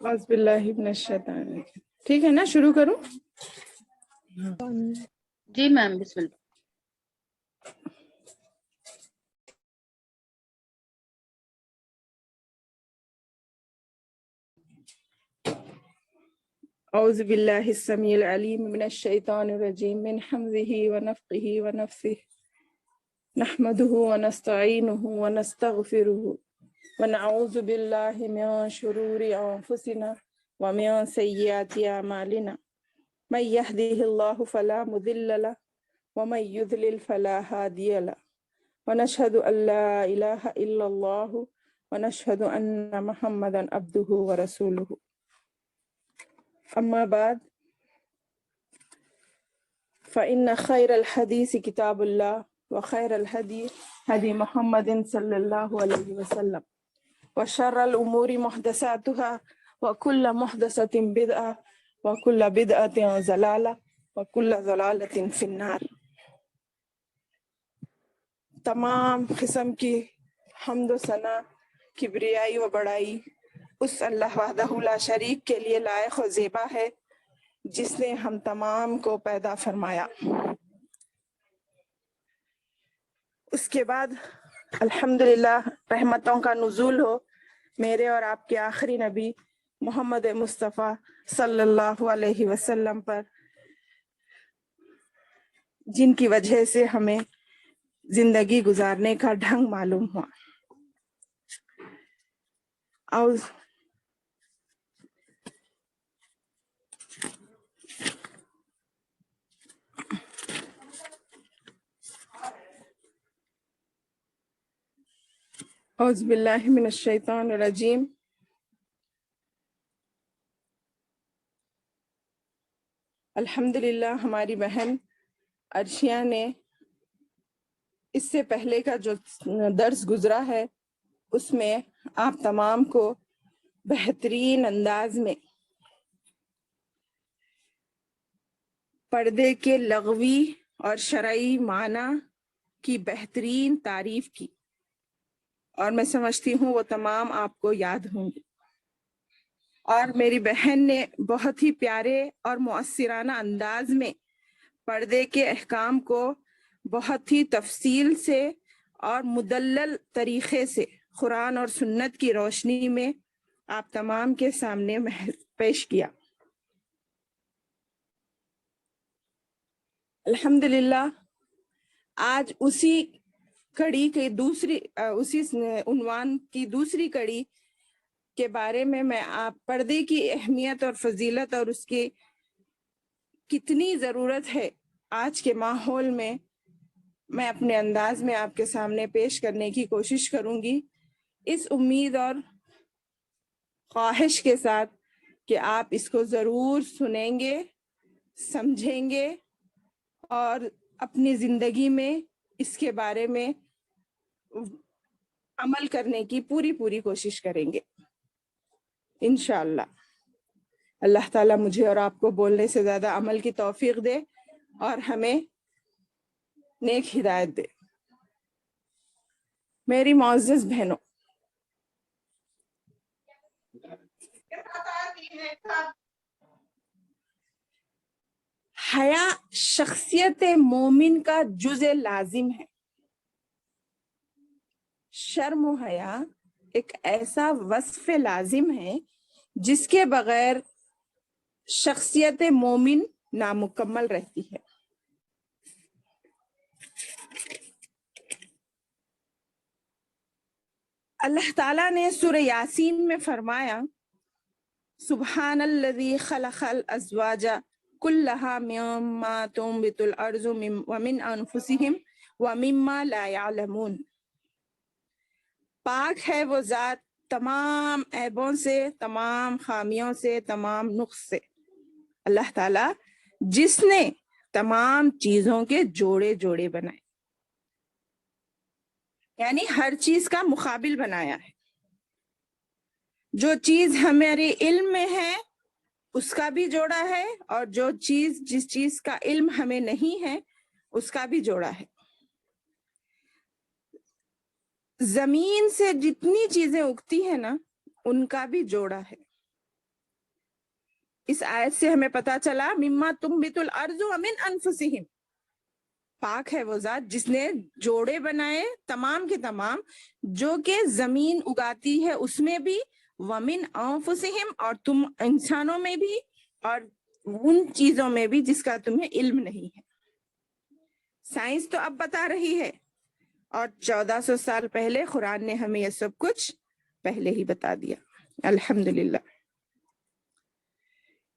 اعوذ باللہ من الشیطان الرجیم۔ ٹھیک ہے نا، شروع کروں؟ جی میم، بسم اللہ۔ اعوذ باللہ السمیع العلیم من الشیطان الرجیم من حمزہ ونفخہ ونفثہ نحمده ونستعینه ونستغفرہ ونعوذ باللہ من شرور انفسنا ومن سیئات اعمالنا من یهده اللہ فلا مضل له ومن یضلل فلا ہادی له ونشهد ان لا الہ الا اللہ ونشهد ان محمدا عبدہ ورسولہ۔ اما بعد فإن خير الحديث كتاب الله وخير الهدي هدي محمد صلى الله عليه وسلم وشر الأمور محدثاتها وكل محدثة بدعة وكل بدعة ضلالة وكل ضلالة في النار۔ تمام قسم کی حمد و ثنا، کبریائی و بڑائی اس اللہ وحدہ لا شریک کے لیے لائق و زیبا ہے جس نے ہم تمام کو پیدا فرمایا۔ اس کے بعد الحمدللہ رحمتوں کا نزول ہو میرے اور آپ کے آخری نبی محمد مصطفیٰ صلی اللہ علیہ وسلم پر، جن کی وجہ سے ہمیں زندگی گزارنے کا ڈھنگ معلوم ہوا۔ اعوذ باللہ من الشیطان الرجیم۔ الحمدللہ ہماری بہن عرشیہ نے اس سے پہلے کا جو درس گزرا ہے اس میں آپ تمام کو بہترین انداز میں پردے کے لغوی اور شرعی معنی کی بہترین تعریف کی، اور میں سمجھتی ہوں وہ تمام آپ کو یاد ہوں گی۔ اور میری بہن نے بہت ہی پیارے اور مؤثرانہ انداز میں پردے کے احکام کو بہت ہی تفصیل سے اور مدلل طریقے سے قرآن اور سنت کی روشنی میں آپ تمام کے سامنے پیش کیا۔ الحمدللہ آج اسی کڑی کے اسی عنوان کی دوسری کڑی کے بارے میں آپ پردے کی اہمیت اور فضیلت اور اس کی کتنی ضرورت ہے آج کے ماحول میں اپنے انداز میں آپ کے سامنے پیش کرنے کی کوشش کروں گی، اس امید اور خواہش کے ساتھ کہ آپ اس کو ضرور سنیں گے، سمجھیں گے اور اپنی زندگی میں اس کے بارے میں عمل کرنے کی پوری کوشش کریں گے انشاءاللہ۔ اللہ تعالیٰ مجھے اور آپ کو بولنے سے زیادہ عمل کی توفیق دے اور ہمیں نیک ہدایت دے۔ میری معزز بہنوں، حیا شخصیت مومن کا جزء لازم ہے۔ شرم و حیا ایک ایسا وصف لازم ہے جس کے بغیر شخصیت مومن نامکمل رہتی ہے۔ اللہ تعالیٰ نے سورہ یاسین میں فرمایا، سبحان الذی خلق الازواج کلھا مما تنبت الارض ومن انفسہم ومما لا یعلمون۔ پاک ہے وہ ذات تمام عیبوں سے، تمام خامیوں سے، تمام نقص سے، اللہ تعالیٰ جس نے تمام چیزوں کے جوڑے بنائے، یعنی ہر چیز کا مقابل بنایا ہے۔ جو چیز ہمارے علم میں ہے اس کا بھی جوڑا ہے، اور جس چیز کا علم ہمیں نہیں ہے اس کا بھی جوڑا ہے۔ زمین سے جتنی چیزیں اگتی ہیں نا ان کا بھی جوڑا ہے. اس آیت سے ہمیں پتا چلا مما تنبت الارض ومن انفسہم، پاک ہے وہ ذات جس نے جوڑے بنائے تمام کے تمام جو کہ زمین اگاتی ہے اس میں بھی، ومن انفسہم اور تم انسانوں میں بھی، اور ان چیزوں میں بھی جس کا تمہیں علم نہیں ہے. سائنس تو اب بتا رہی ہے، اور 1400 سال پہلے قرآن نے ہمیں یہ سب کچھ پہلے ہی بتا دیا. الحمدللہ.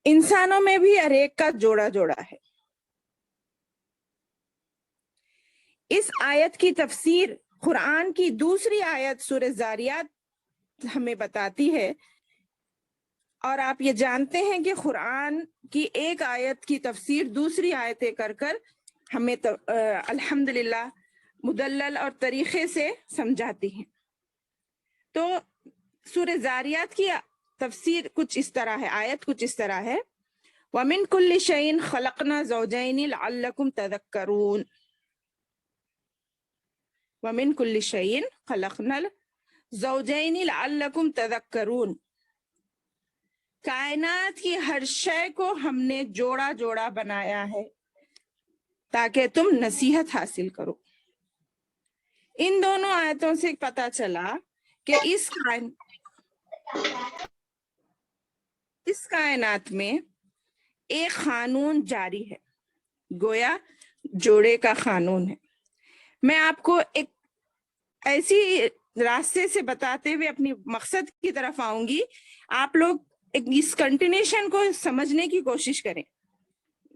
انسانوں میں بھی ہر ایک کا جوڑا جوڑا ہے. اس آیت کی تفسیر قرآن کی دوسری آیت سورہ زاریات ہمیں بتاتی ہے، اور آپ یہ جانتے ہیں کہ قرآن کی ایک آیت کی تفسیر دوسری آیتیں کر کر ہمیں الحمدللہ مدلل اور طریقے سے سمجھاتی ہیں. تو سورہ زاریات کی تفسیر کچھ اس طرح ہے، آیت کچھ اس طرح ہے، وَمِن كُلِّ شَيْءٍ خَلَقْنَا زَوْجَيْنِ لَعَلَّكُمْ تَذَكَّرُونَ. وَمِن كُلِّ شَيْءٍ خَلَقْنَا زَوْجَيْنِ لَعَلَّكُمْ تَذَكَّرُونَ. کائنات کی ہر شے کو ہم نے جوڑا جوڑا بنایا ہے تاکہ تم نصیحت حاصل کرو. ان دونوں آیتوں سے پتا چلا کہ اس کائنات میں ایک قانون جاری ہے، گویا جوڑے کا قانون ہے. میں آپ کو ایک ایسی راستے سے بتاتے ہوئے اپنی مقصد کی طرف آؤں گی. آپ لوگ اس کنٹینیوشن کو سمجھنے کی کوشش کریں.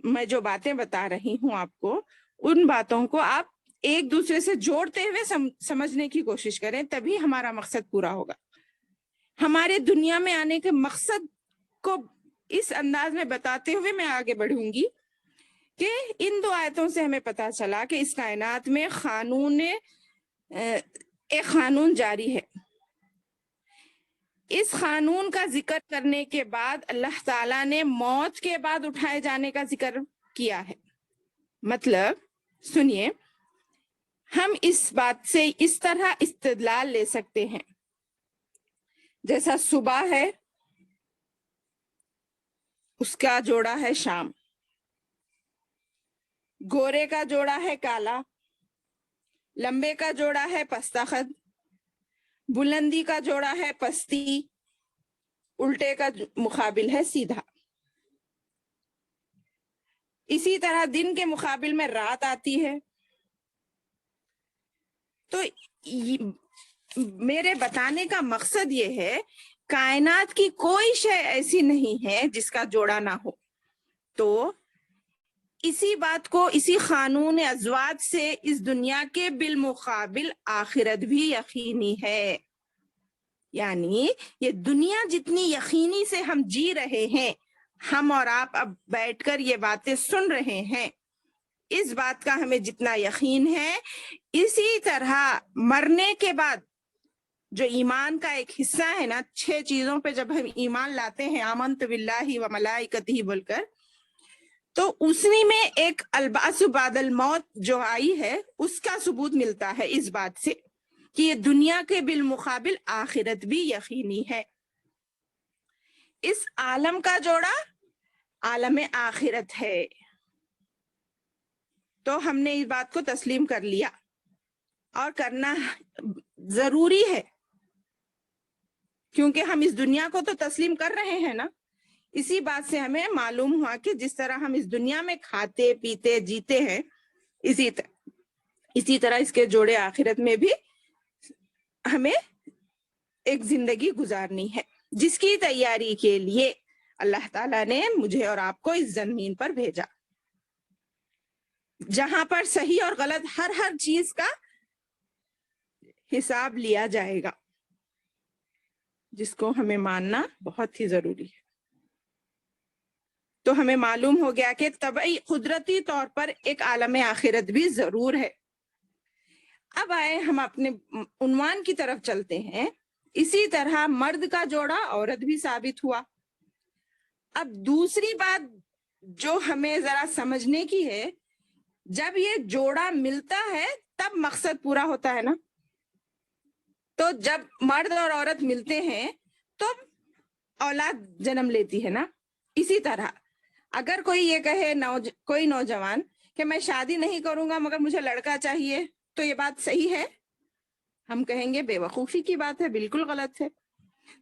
میں جو باتیں بتا رہی ہوں آپ کو، ان باتوں کو آپ ایک دوسرے سے جوڑتے ہوئے سمجھنے کی کوشش کریں، تبھی ہمارا مقصد پورا ہوگا. ہمارے دنیا میں آنے کے مقصد کو اس انداز میں بتاتے ہوئے میں آگے بڑھوں گی کہ ان دو آیتوں سے ہمیں پتا چلا کہ اس کائنات میں ایک قانون جاری ہے. اس قانون کا ذکر کرنے کے بعد اللہ تعالیٰ نے موت کے بعد اٹھائے جانے کا ذکر کیا ہے. مطلب سنیے، ہم اس بات سے اس طرح استدلال لے سکتے ہیں، جیسا صبح ہے اس کا جوڑا ہے شام، گورے کا جوڑا ہے کالا، لمبے کا جوڑا ہے پستہ خد، بلندی کا جوڑا ہے پستی، الٹے کا مقابل ہے سیدھا. اسی طرح دن کے مقابل میں رات آتی ہے. تو میرے بتانے کا مقصد یہ ہے کائنات کی کوئی شے ایسی نہیں ہے جس کا جوڑا نہ ہو. تو اسی بات کو، اسی قانون ازواج سے اس دنیا کے بالمقابل آخرت بھی یقینی ہے. یعنی یہ دنیا جتنی یقینی سے ہم جی رہے ہیں، ہم اور آپ اب بیٹھ کر یہ باتیں سن رہے ہیں، اس بات کا ہمیں جتنا یقین ہے، اسی طرح مرنے کے بعد جو ایمان کا ایک حصہ ہے نا، 6 چیزوں پہ جب ہم ایمان لاتے ہیں، آمنت باللہ و ملائکتہ بول کر، تو اسی میں ایک البعث بعد الموت جو آئی ہے اس کا ثبوت ملتا ہے اس بات سے کہ یہ دنیا کے بالمقابل آخرت بھی یقینی ہے. اس عالم کا جوڑا عالم آخرت ہے. تو ہم نے اس بات کو تسلیم کر لیا اور کرنا ضروری ہے، کیونکہ ہم اس دنیا کو تو تسلیم کر رہے ہیں نا. اسی بات سے ہمیں معلوم ہوا کہ جس طرح ہم اس دنیا میں کھاتے پیتے جیتے ہیں، اسی طرح اس کے جوڑے آخرت میں بھی ہمیں ایک زندگی گزارنی ہے، جس کی تیاری کے لیے اللہ تعالیٰ نے مجھے اور آپ کو اس زمین پر بھیجا، جہاں پر صحیح اور غلط ہر چیز کا حساب لیا جائے گا، جس کو ہمیں ماننا بہت ہی ضروری ہے. تو ہمیں معلوم ہو گیا کہ طبعی قدرتی طور پر ایک عالم آخرت بھی ضرور ہے. اب آئے ہم اپنے عنوان کی طرف چلتے ہیں. اسی طرح مرد کا جوڑا عورت بھی ثابت ہوا. اب دوسری بات جو ہمیں ذرا سمجھنے کی ہے، جب یہ جوڑا ملتا ہے تب مقصد پورا ہوتا ہے نا. تو جب مرد اور عورت ملتے ہیں تو اولاد جنم لیتی ہے نا. اسی طرح اگر کوئی یہ کہے کوئی نوجوان کہ میں شادی نہیں کروں گا مگر مجھے لڑکا چاہیے, تو یہ بات صحیح ہے؟ ہم کہیں گے بے وقوفی کی بات ہے, بالکل غلط ہے.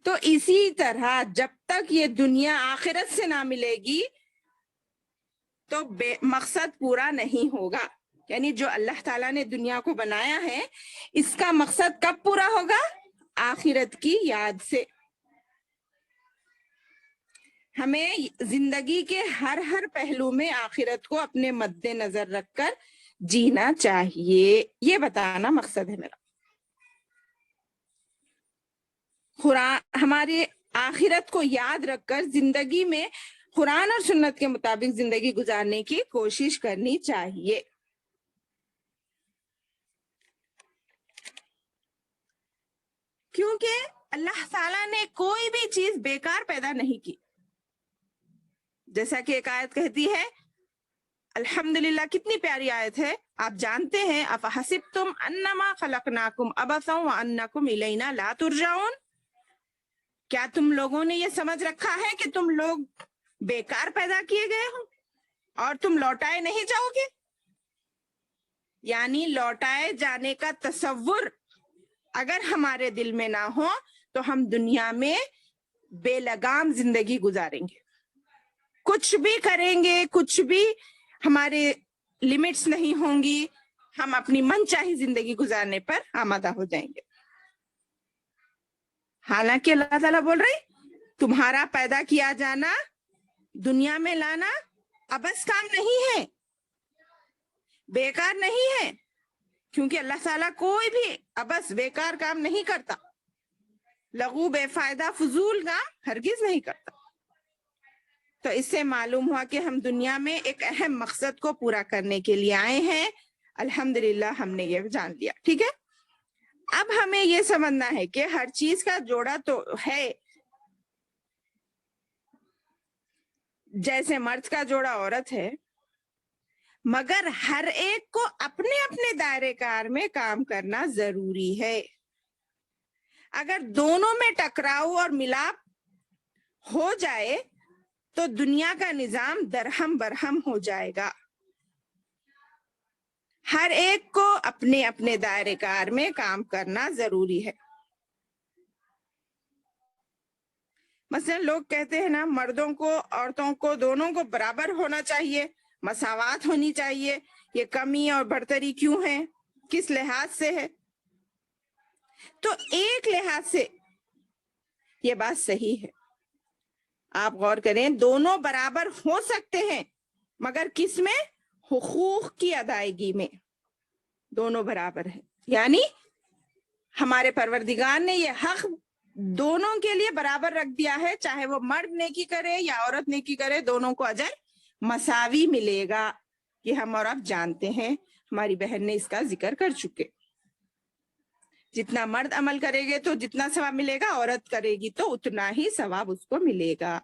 تو اسی طرح جب تک یہ دنیا آخرت سے نہ ملے گی تو مقصد پورا نہیں ہوگا. یعنی جو اللہ تعالیٰ نے دنیا کو بنایا ہے اس کا مقصد کب پورا ہوگا؟ آخرت کی یاد سے. ہمیں زندگی کے ہر پہلو میں آخرت کو اپنے مد نظر رکھ کر جینا چاہیے, یہ بتانا مقصد ہے میرا. ہماری آخرت کو یاد رکھ کر زندگی میں قرآن اور سنت کے مطابق زندگی گزارنے کی کوشش کرنی چاہیے. کیونکہ اللہ تعالیٰ نے کوئی بھی چیز بیکار پیدا نہیں کی. جیسا کہ ایک آیت کہتی ہے, الحمدللہ, کتنی پیاری آیت ہے, آپ جانتے ہیں افحسبتم انما خلقناکم عبثا وانکم الینا لا ترجعون, کیا تم لوگوں نے یہ سمجھ رکھا ہے کہ تم لوگ بیکار پیدا کیے گئے ہو اور تم لوٹائے نہیں جاؤ گے؟ یعنی لوٹائے جانے کا تصور اگر ہمارے دل میں نہ ہو تو ہم دنیا میں بے لگام زندگی گزاریں گے, کچھ بھی کریں گے, کچھ بھی ہمارے لمٹس نہیں ہوں گی, ہم اپنی من چاہی زندگی گزارنے پر آمادہ ہو جائیں گے. حالانکہ اللہ تعالیٰ بول رہے تمہارا پیدا کیا جانا, دنیا میں لانا ابس کام نہیں ہے, بیکار نہیں ہے, کیونکہ اللہ تعالیٰ کوئی بھی ابس بیکار کام نہیں کرتا, لغو بے فائدہ فضول کام ہرگز نہیں کرتا. تو اس سے معلوم ہوا کہ ہم دنیا میں ایک اہم مقصد کو پورا کرنے کے لیے آئے ہیں. الحمدللہ ہم نے یہ جان لیا. ٹھیک ہے, اب ہمیں یہ سمجھنا ہے کہ ہر چیز کا جوڑا تو ہے, جیسے مرد کا جوڑا عورت ہے, مگر ہر ایک کو اپنے اپنے دائرے کار میں کام کرنا ضروری ہے. اگر دونوں میں ٹکراؤ اور ملاپ ہو جائے تو دنیا کا نظام درہم برہم ہو جائے گا. ہر ایک کو اپنے اپنے دائرے کار میں کام کرنا ضروری ہے. مثلا لوگ کہتے ہیں نا, مردوں کو عورتوں کو دونوں کو برابر ہونا چاہیے, مساوات ہونی چاہیے, یہ کمی اور برتری کیوں ہے, کس لحاظ سے ہے؟ تو ایک لحاظ سے یہ بات صحیح ہے. آپ غور کریں, دونوں برابر ہو سکتے ہیں مگر کس میں؟ حقوق کی ادائیگی میں دونوں برابر ہیں. یعنی ہمارے پروردگار نے یہ حق دونوں کے لیے برابر رکھ دیا ہے, چاہے وہ مرد نیکی کرے یا عورت نیکی کرے, دونوں کو اجر مساوی ملے گا. یہ ہم اور آپ جانتے ہیں, ہماری بہن نے اس کا ذکر کر چکے. جتنا مرد عمل کرے گے تو جتنا ثواب ملے گا, عورت کرے گی تو اتنا ہی ثواب اس کو ملے گا.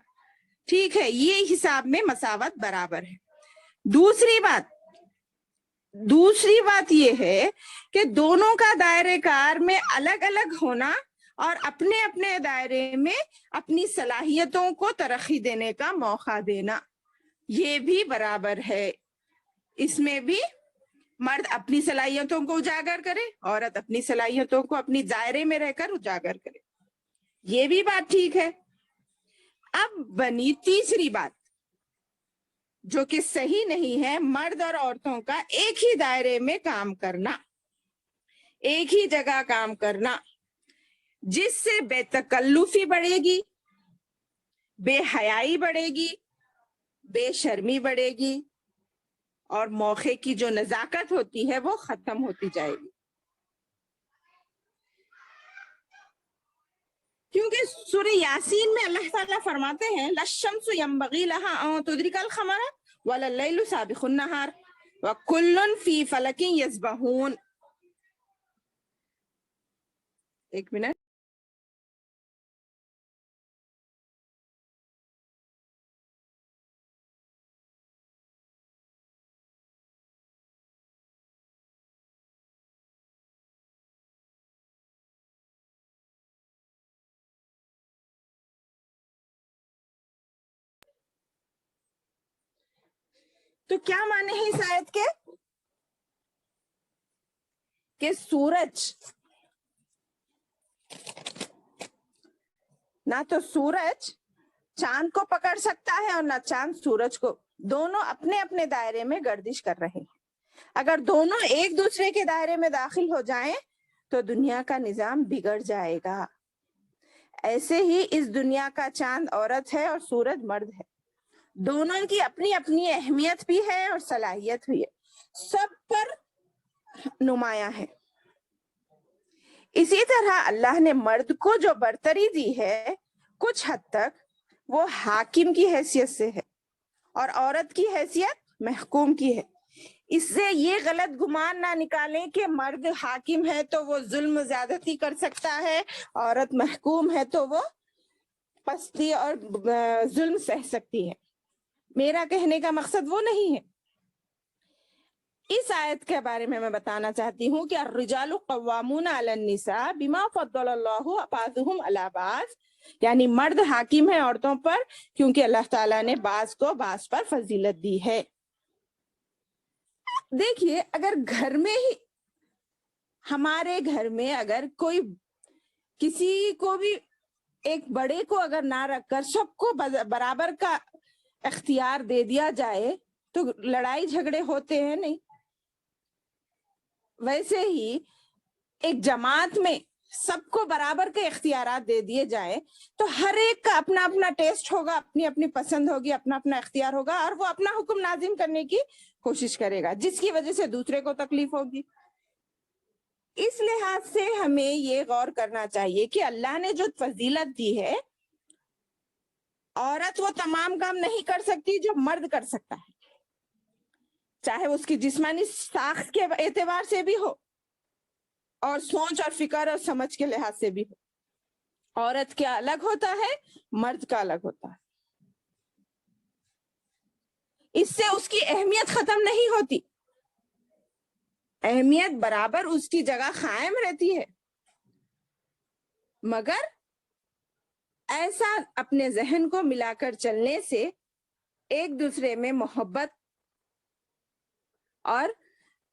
ٹھیک ہے, یہ حساب میں مساوات برابر ہے. دوسری بات یہ ہے کہ دونوں کا دائرے کار میں الگ الگ ہونا اور اپنے اپنے دائرے میں اپنی صلاحیتوں کو ترقی دینے کا موقع دینا, یہ بھی برابر ہے. اس میں بھی مرد اپنی صلاحیتوں کو اجاگر کرے, عورت اپنی صلاحیتوں کو اپنی دائرے میں رہ کر اجاگر کرے, یہ بھی بات ٹھیک ہے. اب بنی تیسری بات جو کہ صحیح نہیں ہے, مرد اور عورتوں کا ایک ہی دائرے میں کام کرنا, ایک ہی جگہ کام کرنا, جس سے بے تکلفی بڑھے گی, بے حیائی بڑھے گی, بے شرمی بڑھے گی, اور موقع کی جو نزاکت ہوتی ہے وہ ختم ہوتی جائے گی. کیونکہ سورہ یاسین میں اللہ تعالیٰ فرماتے ہیں لَلشَّمْسُ يَنبَغِي لَهَا أَن تُدْرِكَ الْقَمَرَ وَلَا اللَّيْلُ سَابِقُ النَّهَارِ وَكُلٌّ فِي فَلَكٍ يَسْبَحُونَ. ایک منٹ. تو کیا معنی ہے اس آیت کے کہ سورج نہ تو سورج چاند کو پکڑ سکتا ہے اور نہ چاند سورج کو، دونوں اپنے اپنے دائرے میں گردش کر رہے ہیں. اگر دونوں ایک دوسرے کے دائرے میں داخل ہو جائیں تو دنیا کا نظام بگڑ جائے گا. ایسے ہی اس دنیا کا چاند عورت ہے اور سورج مرد ہے، دونوں کی اپنی اپنی اہمیت بھی ہے اور صلاحیت بھی ہے، سب پر نمایاں ہے. اسی طرح اللہ نے مرد کو جو برتری دی ہے کچھ حد تک وہ حاکم کی حیثیت سے ہے اور عورت کی حیثیت محکوم کی ہے. اس سے یہ غلط گمان نہ نکالیں کہ مرد حاکم ہے تو وہ ظلم زیادتی کر سکتا ہے، عورت محکوم ہے تو وہ پستی اور ظلم سہ سکتی ہے. میرا کہنے کا مقصد وہ نہیں ہے. اس آیت کے بارے میں بتانا چاہتی ہوں کہ الرجال قوامون علی النساء بما فضل اللہ بعضهم علی بعض، یعنی مرد حاکم ہیں عورتوں پر کیونکہ اللہ تعالیٰ نے بعض کو بعض پر فضیلت دی ہے. دیکھیے اگر گھر میں ہی، ہمارے گھر میں اگر کوئی کسی کو بھی ایک بڑے کو اگر نہ رکھ کر سب کو برابر کا اختیار دے دیا جائے تو لڑائی جھگڑے ہوتے ہیں نہیں. ویسے ہی ایک جماعت میں سب کو برابر کے اختیارات دے دیے جائیں تو ہر ایک کا اپنا اپنا ٹیسٹ ہوگا، اپنی اپنی پسند ہوگی، اپنا اپنا اختیار ہوگا اور وہ اپنا حکم نازم کرنے کی کوشش کرے گا جس کی وجہ سے دوسرے کو تکلیف ہوگی. اس لحاظ سے ہمیں یہ غور کرنا چاہیے کہ اللہ نے جو فضیلت دی ہے، عورت وہ تمام کام نہیں کر سکتی جو مرد کر سکتا ہے، چاہے اس کی جسمانی ساخت کے اعتبار سے بھی ہو اور سوچ اور فکر اور سمجھ کے لحاظ سے بھی ہو. عورت کا الگ ہوتا ہے، مرد کا الگ ہوتا ہے. اس سے اس کی اہمیت ختم نہیں ہوتی، اہمیت برابر اس کی جگہ قائم رہتی ہے. مگر ایسا اپنے ذہن کو ملا کر چلنے سے ایک دوسرے میں محبت اور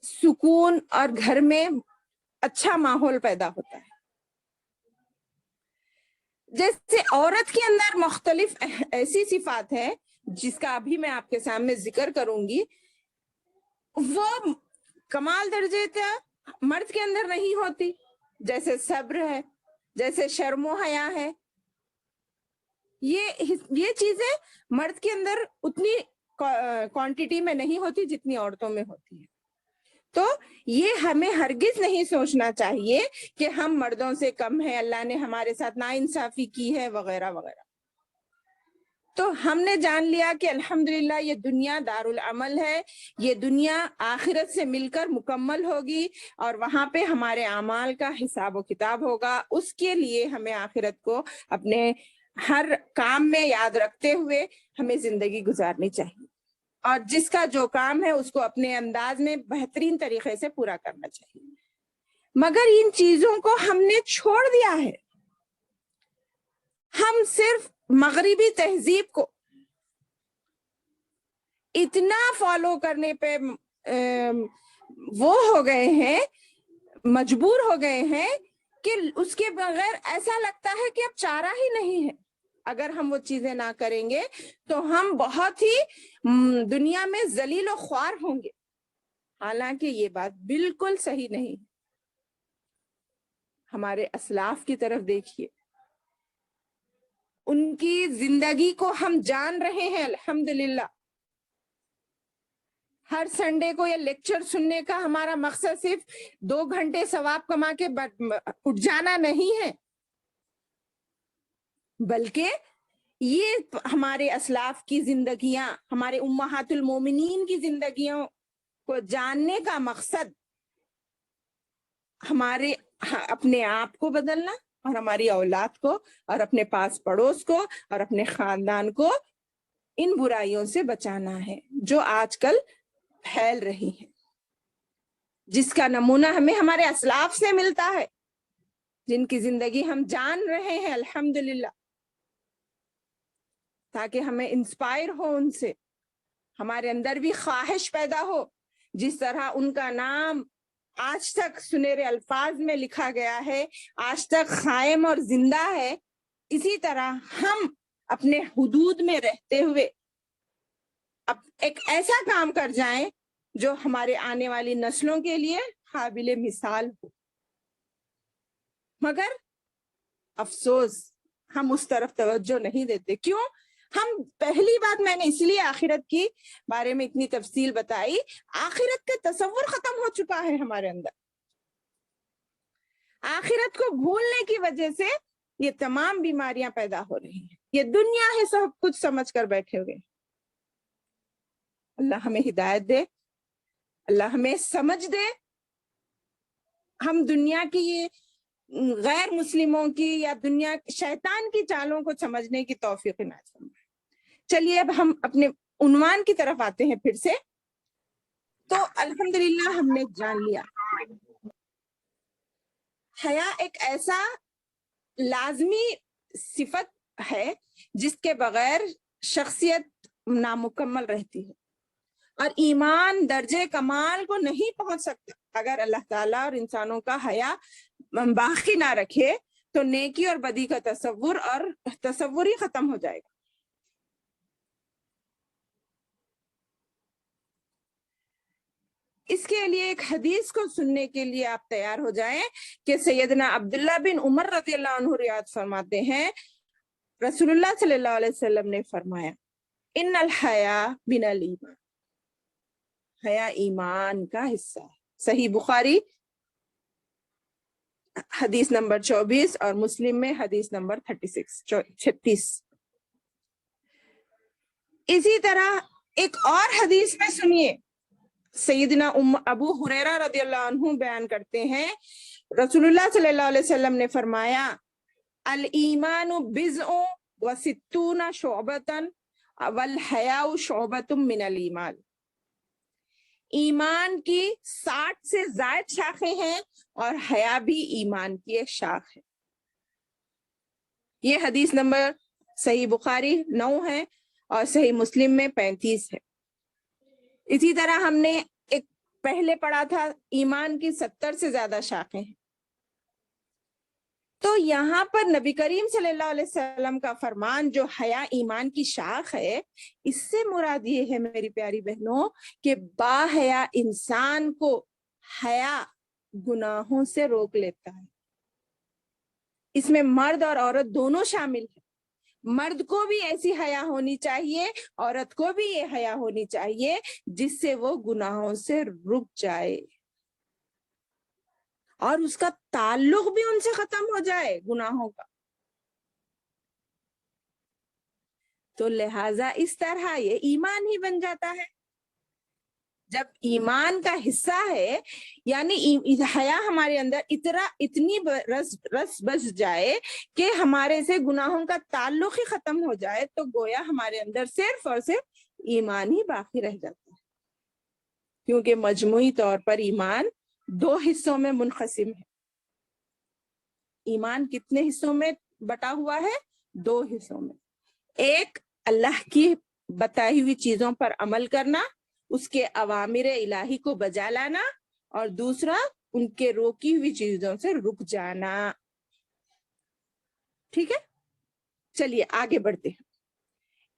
سکون اور گھر میں اچھا ماحول پیدا ہوتا ہے. جیسے عورت کے اندر مختلف ایسی صفات ہیں جس کا ابھی میں آپ کے سامنے ذکر کروں گی، وہ کمال درجے کا مرد کے اندر نہیں ہوتی، جیسے صبر ہے، جیسے شرم و حیا ہے. یہ چیزیں مرد کے اندر اتنی کوانٹیٹی میں نہیں ہوتی جتنی عورتوں میں ہوتی ہے. تو یہ ہمیں ہرگز نہیں سوچنا چاہیے کہ ہم مردوں سے کم ہیں، اللہ نے ہمارے ساتھ ناانصافی کی ہے وغیرہ وغیرہ. تو ہم نے جان لیا کہ الحمدللہ یہ دنیا دارالعمل ہے، یہ دنیا آخرت سے مل کر مکمل ہوگی اور وہاں پہ ہمارے اعمال کا حساب و کتاب ہوگا. اس کے لیے ہمیں آخرت کو اپنے ہر کام میں یاد رکھتے ہوئے ہمیں زندگی گزارنی چاہیے اور جس کا جو کام ہے اس کو اپنے انداز میں بہترین طریقے سے پورا کرنا چاہیے. مگر ان چیزوں کو ہم نے چھوڑ دیا ہے. ہم صرف مغربی تہذیب کو اتنا فالو کرنے پہ وہ ہو گئے ہیں، مجبور ہو گئے ہیں کہ اس کے بغیر ایسا لگتا ہے کہ اب چارہ ہی نہیں ہے. اگر ہم وہ چیزیں نہ کریں گے تو ہم بہت ہی دنیا میں ذلیل و خوار ہوں گے. حالانکہ یہ بات بالکل صحیح نہیں. ہمارے اسلاف کی طرف دیکھیے، ان کی زندگی کو ہم جان رہے ہیں الحمدللہ. ہر سنڈے کو یہ لیکچر سننے کا ہمارا مقصد صرف 2 گھنٹے ثواب کما کے اٹھ جانا نہیں ہے، بلکہ یہ ہمارے اسلاف کی زندگیاں، ہمارے امہات المومنین کی زندگیوں کو جاننے کا مقصد ہمارے اپنے آپ کو بدلنا اور ہماری اولاد کو اور اپنے پاس پڑوس کو اور اپنے خاندان کو ان برائیوں سے بچانا ہے جو آج کل پھیل رہی ہیں، جس کا نمونہ ہمیں ہمارے اسلاف سے ملتا ہے جن کی زندگی ہم جان رہے ہیں الحمدللہ، تاکہ ہمیں انسپائر ہو ان سے ہمارے اندر بھی خواہش پیدا ہو. جس طرح ان کا نام آج تک سنہرے الفاظ میں لکھا گیا ہے, آج تک قائم اور زندہ ہے, اسی طرح ہم اپنے حدود میں رہتے ہوئے اب ایک ایسا کام کر جائیں جو ہمارے آنے والی نسلوں کے لیے قابل مثال ہو. مگر افسوس ہم اس طرف توجہ نہیں دیتے. کیوں؟ ہم پہلی بات میں نے اس لیے آخرت کی بارے میں اتنی تفصیل بتائی, آخرت کا تصور ختم ہو چکا ہے ہمارے اندر. آخرت کو بھولنے کی وجہ سے یہ تمام بیماریاں پیدا ہو رہی ہیں. یہ دنیا ہے سب کچھ سمجھ کر بیٹھے ہوئے. اللہ ہمیں ہدایت دے, اللہ ہمیں سمجھ دے, ہم دنیا کی یہ غیر مسلموں کی یا دنیا شیطان کی چالوں کو سمجھنے کی توفیق عنایت فرمائے. چلیے اب ہم اپنے عنوان کی طرف آتے ہیں پھر سے. تو الحمدللہ ہم نے جان لیا حیا ایک ایسا لازمی صفت ہے جس کے بغیر شخصیت نامکمل رہتی ہے, اور ایمان درجے کمال کو نہیں پہنچ سکتا اگر اللہ تعالیٰ اور انسانوں کا حیا باقی نہ رکھے تو نیکی اور بدی کا تصور ہی ختم ہو جائے گا. اس کے لیے ایک حدیث کو سننے کے لیے آپ تیار ہو جائیں کہ سیدنا عبداللہ بن عمر رضی اللہ عنہ روایت فرماتے ہیں, رسول اللہ صلی اللہ علیہ وسلم نے فرمایا, ان الحیا من الایمان, حیا ایمان کا حصہ ہے. صحیح بخاری حدیث نمبر 24 اور مسلم میں حدیث نمبر 36. اسی طرح ایک اور حدیث میں سنیے, سیدنا ابو ہریرہ رضی اللہ عنہ بیان کرتے ہیں, رسول اللہ صلی اللہ علیہ وسلم نے فرمایا, الایمان بضع و ستون شعبۃ والحیاء شعبۃ من الایمان. ایمان کی 60 سے زائد شاخیں ہیں اور حیا بھی ایمان کی ایک شاخ ہے. یہ حدیث نمبر صحیح بخاری 9 ہے اور صحیح مسلم میں 35 ہے. اسی طرح ہم نے ایک پہلے پڑھا تھا ایمان کی 70 سے زیادہ شاخیں ہیں. تو یہاں پر نبی کریم صلی اللہ علیہ وسلم کا فرمان جو حیا ایمان کی شاخ ہے, اس سے مراد یہ ہے میری پیاری بہنوں کہ با حیا انسان کو حیا گناہوں سے روک لیتا ہے. اس میں مرد اور عورت دونوں شامل ہیں. مرد کو بھی ایسی حیا ہونی چاہیے, عورت کو بھی یہ حیا ہونی چاہیے جس سے وہ گناہوں سے رک جائے اور اس کا تعلق بھی ان سے ختم ہو جائے گناہوں کا. تو لہٰذا اس طرح یہ ایمان ہی بن جاتا ہے. جب ایمان کا حصہ ہے یعنی حیا ہمارے اندر اتنی رس بس جائے کہ ہمارے سے گناہوں کا تعلق ہی ختم ہو جائے, تو گویا ہمارے اندر صرف اور صرف ایمان ہی باقی رہ جاتا ہے. کیونکہ مجموعی طور پر ایمان 2 حصوں میں منقسم ہے. ایمان کتنے حصوں میں بٹا ہوا ہے؟ 2 حصوں میں. ایک اللہ کی بتائی ہوئی چیزوں پر عمل کرنا, اس کے اوامر الہی کو بجا لانا, اور دوسرا ان کے روکی ہوئی چیزوں سے رک جانا. ٹھیک ہے, چلیے آگے بڑھتے ہیں.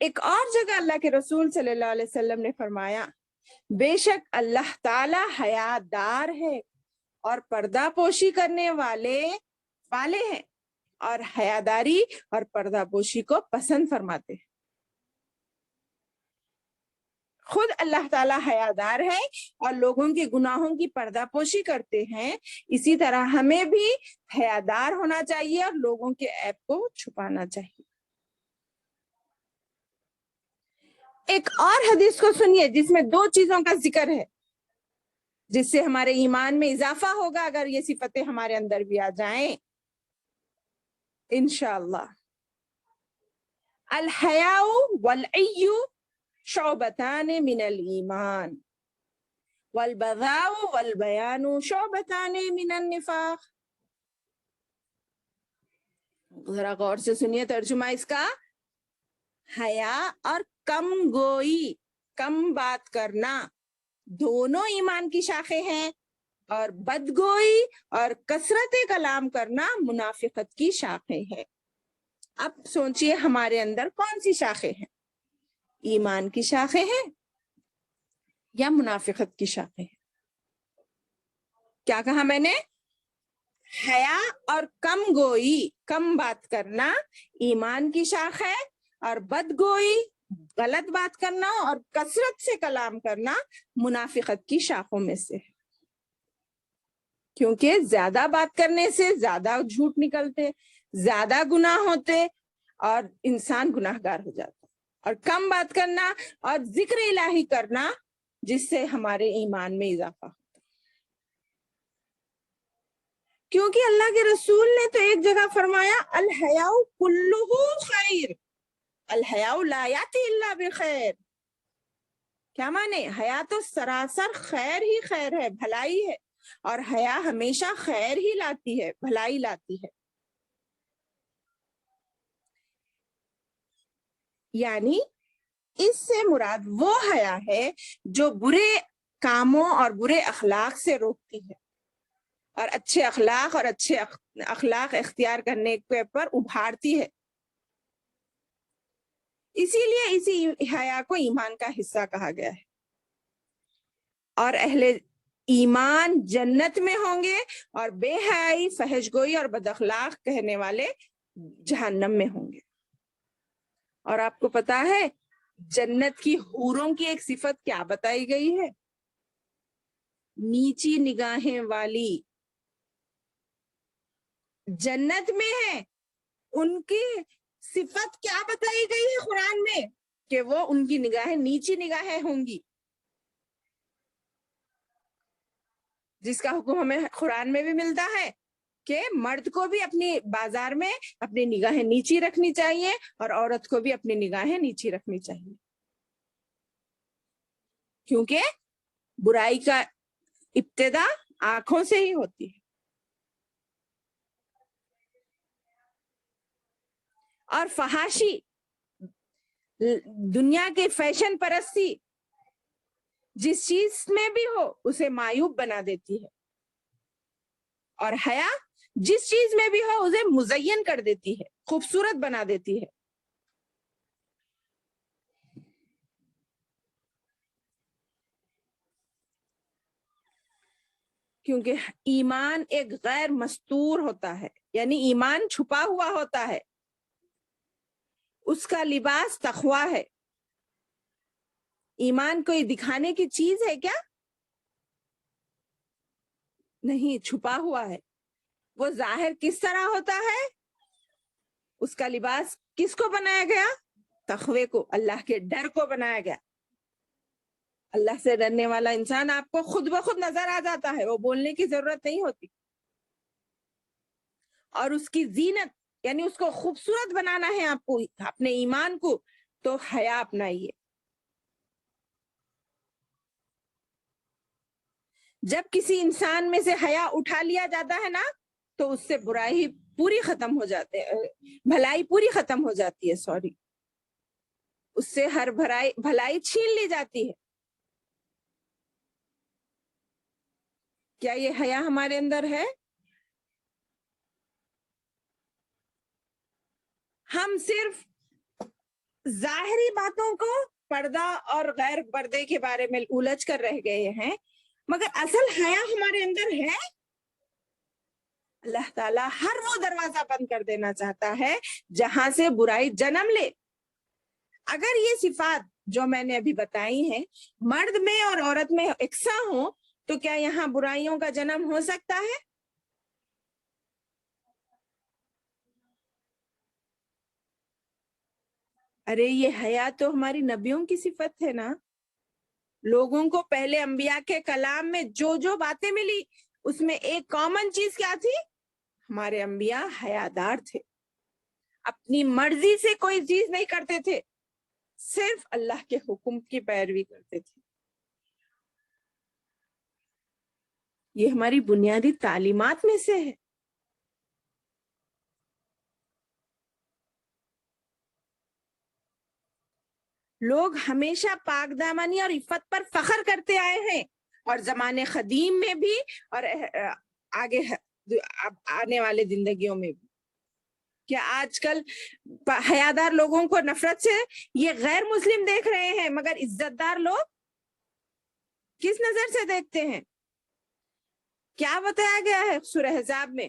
ایک اور جگہ اللہ کے رسول صلی اللہ علیہ وسلم نے فرمایا, بے شک اللہ تعالی حیا دار ہے اور پردہ پوشی کرنے والے ہیں, اور حیاداری اور پردہ پوشی کو پسند فرماتے ہیں. خود اللہ تعالیٰ حیادار ہے اور لوگوں کے گناہوں کی پردہ پوشی کرتے ہیں. اسی طرح ہمیں بھی حیادار ہونا چاہیے اور لوگوں کے عیب کو چھپانا چاہیے. ایک اور حدیث کو سنیے جس میں 2 چیزوں کا ذکر ہے جس سے ہمارے ایمان میں اضافہ ہوگا اگر یہ صفتیں ہمارے اندر بھی آ جائیں انشاءاللہ. الحیاء والعی شعبتان من الایمان والبذاء والبیان شعبتان من النفاق. ذرا غور سے سنیے ترجمہ اس کا. حیا اور کم گوئی, کم بات کرنا دونوں ایمان کی شاخیں ہیں، اور بدگوئی اور کثرت کلام کرنا منافقت کی شاخیں ہیں۔ اب سوچئے ہمارے اندر کون سی شاخیں ہیں؟ ایمان کی شاخیں ہیں یا منافقت کی شاخیں ہیں؟ کیا کہا میں نے؟ حیا اور کم گوئی، کم بات کرنا ایمان کی شاخ ہے، اور بدگوئی، غلط بات کرنا اور کثرت سے کلام کرنا منافقت کی شاخوں میں سے ہے۔ کیونکہ زیادہ بات کرنے سے زیادہ جھوٹ نکلتے، زیادہ گناہ ہوتے اور انسان گناہگار ہو جاتا، اور کم بات کرنا اور ذکر الہی کرنا جس سے ہمارے ایمان میں اضافہ ہوتا۔ کیونکہ اللہ کے رسول نے تو ایک جگہ فرمایا الحیاء کلہ خیر، الحیاء لا یاتی الا بخیر۔ کیا مانے؟ حیا تو سراسر خیر ہی خیر ہے، بھلائی ہے، اور حیا ہمیشہ خیر ہی لاتی ہے، بھلائی لاتی ہے۔ یعنی اس سے مراد وہ حیا ہے جو برے کاموں اور برے اخلاق سے روکتی ہے، اور اچھے اخلاق اور اچھے اخلاق اختیار کرنے کے پر ابھارتی ہے۔ اسی لیے اسی حیا کو ایمان کا حصہ کہا گیا ہے۔ اور اہل ایمان جنت میں ہوں گے، اور بے حیائی، فحش گوئی اور بد اخلاق کہنے والے جہنم میں ہوں گے۔ اور آپ کو پتا ہے جنت کی حوروں کی ایک صفت کیا بتائی گئی ہے؟ نیچی نگاہیں والی۔ جنت میں ہے، ان کی صفت کیا بتائی گئی ہے قرآن میں؟ کہ وہ ان کی نگاہیں نیچی نگاہیں ہوں گی، جس کا حکم ہمیں قرآن میں بھی ملتا ہے کہ مرد کو بھی اپنی بازار میں اپنی نگاہیں نیچی رکھنی چاہیے، اور عورت کو بھی اپنی نگاہیں نیچی رکھنی چاہیے، کیونکہ برائی کا ابتدا آنکھوں سے ہی ہوتی ہے۔ اور فحاشی، دنیا کے فیشن پرستی جس چیز میں بھی ہو اسے معیوب بنا دیتی ہے، اور حیا جس چیز میں بھی ہو اسے مزین کر دیتی ہے، خوبصورت بنا دیتی ہے۔ کیونکہ ایمان ایک غیر مستور ہوتا ہے، یعنی ایمان چھپا ہوا ہوتا ہے، اس کا لباس تقویٰ ہے۔ ایمان کوئی دکھانے کی چیز ہے کیا؟ نہیں، چھپا ہوا ہے۔ وہ ظاہر کس طرح ہوتا ہے؟ اس کا لباس کس کو بنایا گیا؟ تقوی کو، اللہ کے ڈر کو بنایا گیا۔ اللہ سے ڈرنے والا انسان آپ کو خود بخود نظر آ جاتا ہے، وہ بولنے کی ضرورت نہیں ہوتی۔ اور اس کی زینت، یعنی اس کو خوبصورت بنانا ہے آپ کو اپنے ایمان کو، تو حیا اپنائیے۔ جب کسی انسان میں سے حیا اٹھا لیا جاتا ہے نا، تو اس سے برائی پوری ختم ہو جاتے، بھلائی پوری ختم ہو جاتی ہے، سوری، اس سے ہر بھلائی چھین لی جاتی ہے۔ کیا یہ حیا ہمارے اندر ہے؟ ہم صرف ظاہری باتوں کو، پردہ اور غیر پردے کے بارے میں الجھ کر رہ گئے ہیں، مگر اصل حیا ہمارے اندر ہے؟ اللہ تعالیٰ ہر وہ دروازہ بند کر دینا چاہتا ہے جہاں سے برائی جنم لے۔ اگر یہ صفات جو میں نے ابھی بتائی ہیں مرد میں اور عورت میں یکساں ہوں تو کیا یہاں برائیوں کا جنم ہو سکتا ہے؟ ارے یہ حیا تو ہماری نبیوں کی صفت ہے نا۔ لوگوں کو پہلے انبیاء کے کلام میں جو جو باتیں ملی اس میں ایک کامن چیز کیا تھی؟ ہمارے انبیاء حیادار تھے، اپنی مرضی سے کوئی چیز نہیں کرتے تھے، صرف اللہ کے حکم کی پیروی کرتے تھے۔ یہ ہماری بنیادی تعلیمات میں سے ہے۔ لوگ ہمیشہ پاک دامنی اور عفت پر فخر کرتے آئے ہیں، اور زمانے قدیم میں بھی اور آگے آنے والے زندگیوں میں بھی. کیا آج کل حیادار لوگوں کو نفرت سے یہ غیر مسلم دیکھ رہے ہیں، مگر عزت دار لوگ کس نظر سے دیکھتے ہیں؟ کیا بتایا گیا ہے سورہ احزاب میں؟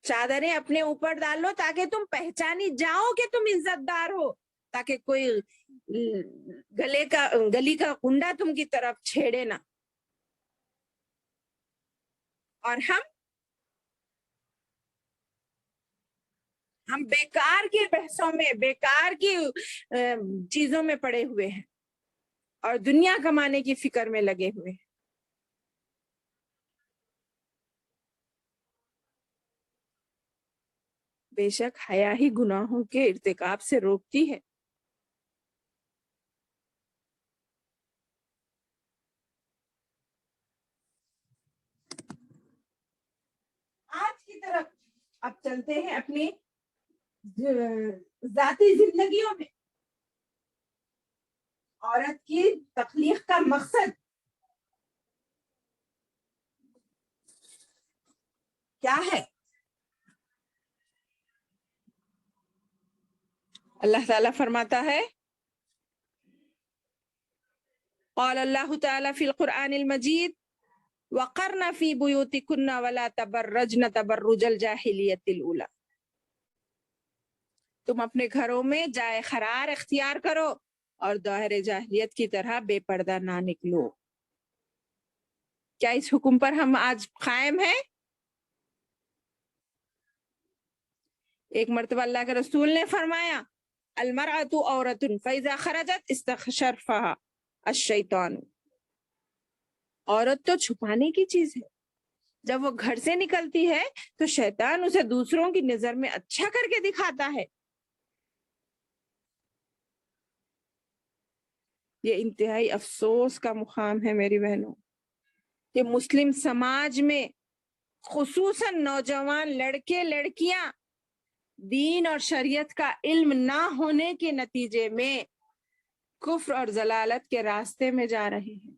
چادریں اپنے اوپر ڈال لو تاکہ تم پہچانی جاؤ کہ تم عزت دار ہو، تاکہ کوئی گلی کا کنڈا تم کی طرف چھیڑے نہ. اور ہم بیکار کی بحثوں میں، بیکار کی چیزوں میں پڑے ہوئے ہیں اور دنیا کمانے کی فکر میں لگے ہوئے ہیں. بے شک حیا ہی گناہوں کے ارتکاب سے روکتی ہے. آج کی طرف اب چلتے ہیں اپنی ذاتی زندگیوں میں. عورت کی تخلیق کا مقصد کیا ہے؟ اللہ تعالیٰ فرماتا ہے، قال اللہ تعالیٰ فی القرآن المجید وَقَرْنَ فِي بُيُوتِكُنَّ وَلَا تَبَرَّجْنَ تَبَرُّجَ الْجَاهِلِيَّةِ الْأُولَى. تم اپنے گھروں میں جائے قرار اختیار کرو اور دور جاہلیت کی طرح بے پردہ نہ نکلو. کیا اس حکم پر ہم آج قائم ہیں؟ ایک مرتبہ اللہ کے رسول نے فرمایا، المرأة عورة فإذا خرجت استخشرفها الشیطان. عورت تو چھپانے کی چیز ہے، جب وہ گھر سے نکلتی ہے تو شیطان اسے دوسروں کی نظر میں اچھا کر کے دکھاتا ہے. یہ انتہائی افسوس کا مقام ہے میری بہنوں کہ مسلم سماج میں خصوصاً نوجوان لڑکے لڑکیاں دین اور شریعت کا علم نہ ہونے کے نتیجے میں کفر اور ضلالت کے راستے میں جا رہے ہیں.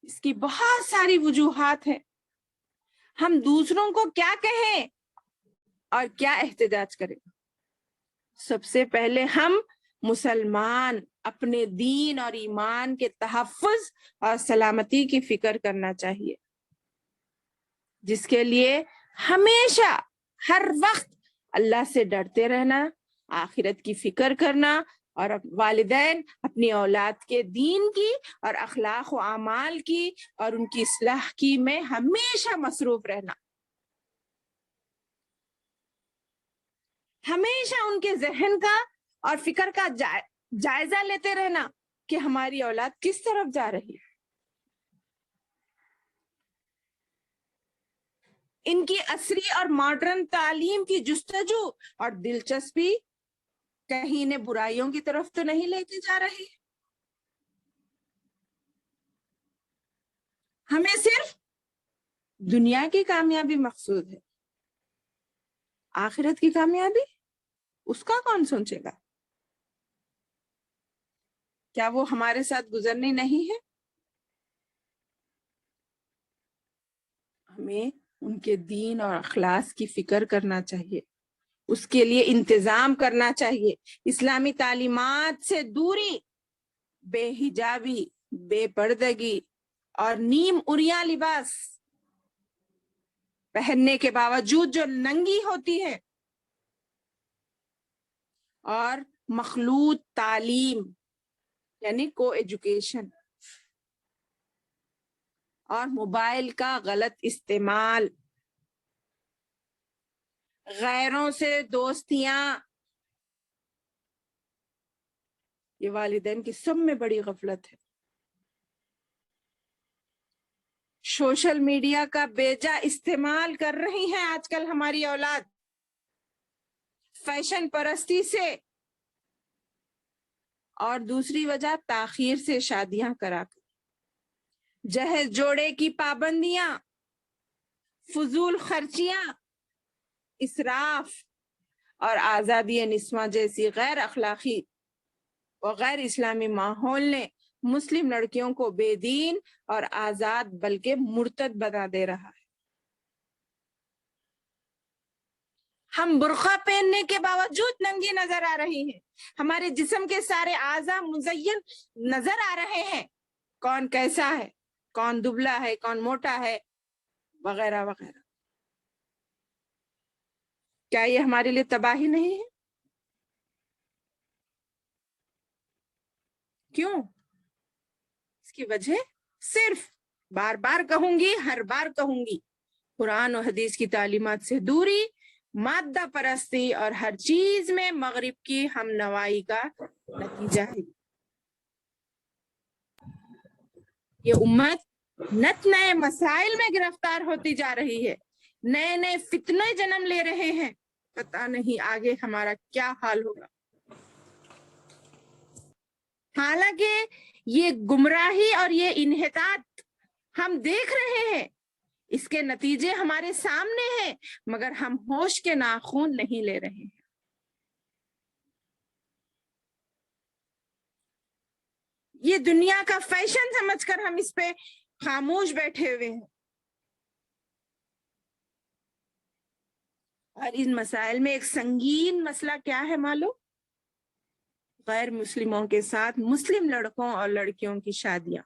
اس کی بہت ساری وجوہات ہیں. ہم دوسروں کو کیا کہیں اور کیا احتجاج کریں؟ سب سے پہلے ہم مسلمان اپنے دین اور ایمان کے تحفظ اور سلامتی کی فکر کرنا چاہیے، جس کے لیے ہمیشہ ہر وقت اللہ سے ڈرتے رہنا، آخرت کی فکر کرنا، اور والدین اپنی اولاد کے دین کی اور اخلاق و اعمال کی اور ان کی اصلاح کی میں ہمیشہ مصروف رہنا. ہمیشہ ان کے ذہن کا اور فکر کا جائزہ لیتے رہنا کہ ہماری اولاد کس طرف جا رہی ہے. ان کی عصری اور ماڈرن تعلیم کی جستجو اور دلچسپی کہیں انہیں برائیوں کی طرف تو نہیں لے کے جا رہی. ہمیں صرف دنیا کی کامیابی مقصود ہے، آخرت کی کامیابی اس کا کون سوچے گا؟ کیا وہ ہمارے ساتھ گزرنی نہیں ہے؟ ہمیں ان کے دین اور اخلاص کی فکر کرنا چاہیے، اس کے لیے انتظام کرنا چاہیے. اسلامی تعلیمات سے دوری، بے حجابی، بے پردگی اور نیم عریاں لباس پہننے کے باوجود جو ننگی ہوتی ہے، اور مخلوط تعلیم یعنی کو ایجوکیشن، اور موبائل کا غلط استعمال، غیروں سے دوستیاں، یہ والدین کی سب میں بڑی غفلت ہے. سوشل میڈیا کا بیجا استعمال کر رہی ہیں آج کل ہماری اولاد، فیشن پرستی سے، اور دوسری وجہ تاخیر سے شادیاں کرا کر، جہیز جوڑے کی پابندیاں، فضول خرچیاں، اسراف اور آزادی نسواں جیسی غیر اخلاقی اور غیر اسلامی ماحول نے مسلم لڑکیوں کو بے دین اور آزاد بلکہ مرتد بنا دے رہا ہے۔ ہم برقع پہننے کے باوجود ننگی نظر آ رہی ہیں، ہمارے جسم کے سارے اعضاء مزین نظر آ رہے ہیں، کون کیسا ہے، کون دبلا ہے، کون موٹا ہے، وغیرہ وغیرہ۔ کیا یہ ہمارے لیے تباہی نہیں ہے؟ کیوں؟ اس کی وجہ صرف بار بار کہوں گی، ہر بار کہوں گی، قرآن و حدیث کی تعلیمات سے دوری، مادہ پرستی اور ہر چیز میں مغرب کی ہم نوائی کا نتیجہ ہے۔ یہ امت نت نئے مسائل میں گرفتار ہوتی جا رہی ہے، نئے نئے فتنے جنم لے رہے ہیں، پتہ نہیں آگے ہمارا کیا حال ہوگا۔ حالانکہ یہ گمراہی اور یہ انحطاط ہم دیکھ رہے ہیں، اس کے نتیجے ہمارے سامنے ہیں، مگر ہم ہوش کے ناخن نہیں لے رہے ہیں۔ یہ دنیا کا فیشن سمجھ کر ہم اس پہ خاموش بیٹھے ہوئے ہیں، اور ان مسائل میں ایک سنگین مسئلہ کیا ہے معلوم؟ غیر مسلموں کے ساتھ مسلم لڑکوں اور لڑکیوں کی شادیاں۔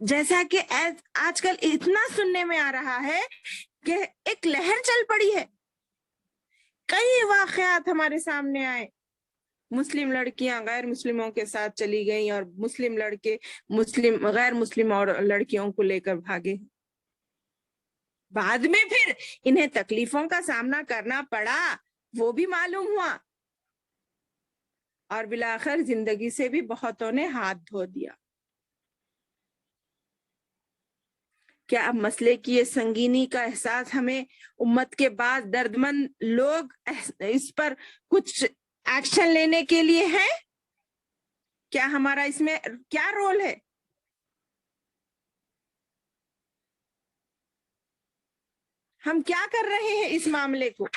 جیسا کہ آج کل اتنا سننے میں آ رہا ہے کہ ایک لہر چل پڑی ہے، کئی واقعات ہمارے سامنے آئے، مسلم لڑکیاں غیر مسلموں کے ساتھ چلی گئیں اور مسلم لڑکے غیر مسلم اور لڑکیوں کو لے کر بھاگے، بعد میں پھر انہیں تکلیفوں کا سامنا کرنا پڑا، وہ بھی معلوم ہوا، اور بالآخر زندگی سے بھی بہتوں نے ہاتھ دھو دیا۔ کیا اب مسئلے کی یہ سنگینی کا احساس ہمیں امت کے بعض دردمند لوگ اس پر کچھ ایکشن لینے کے لیے ہے؟ کیا ہمارا اس میں کیا رول ہے؟ ہم کیا کر رہے ہیں اس معاملے کو؟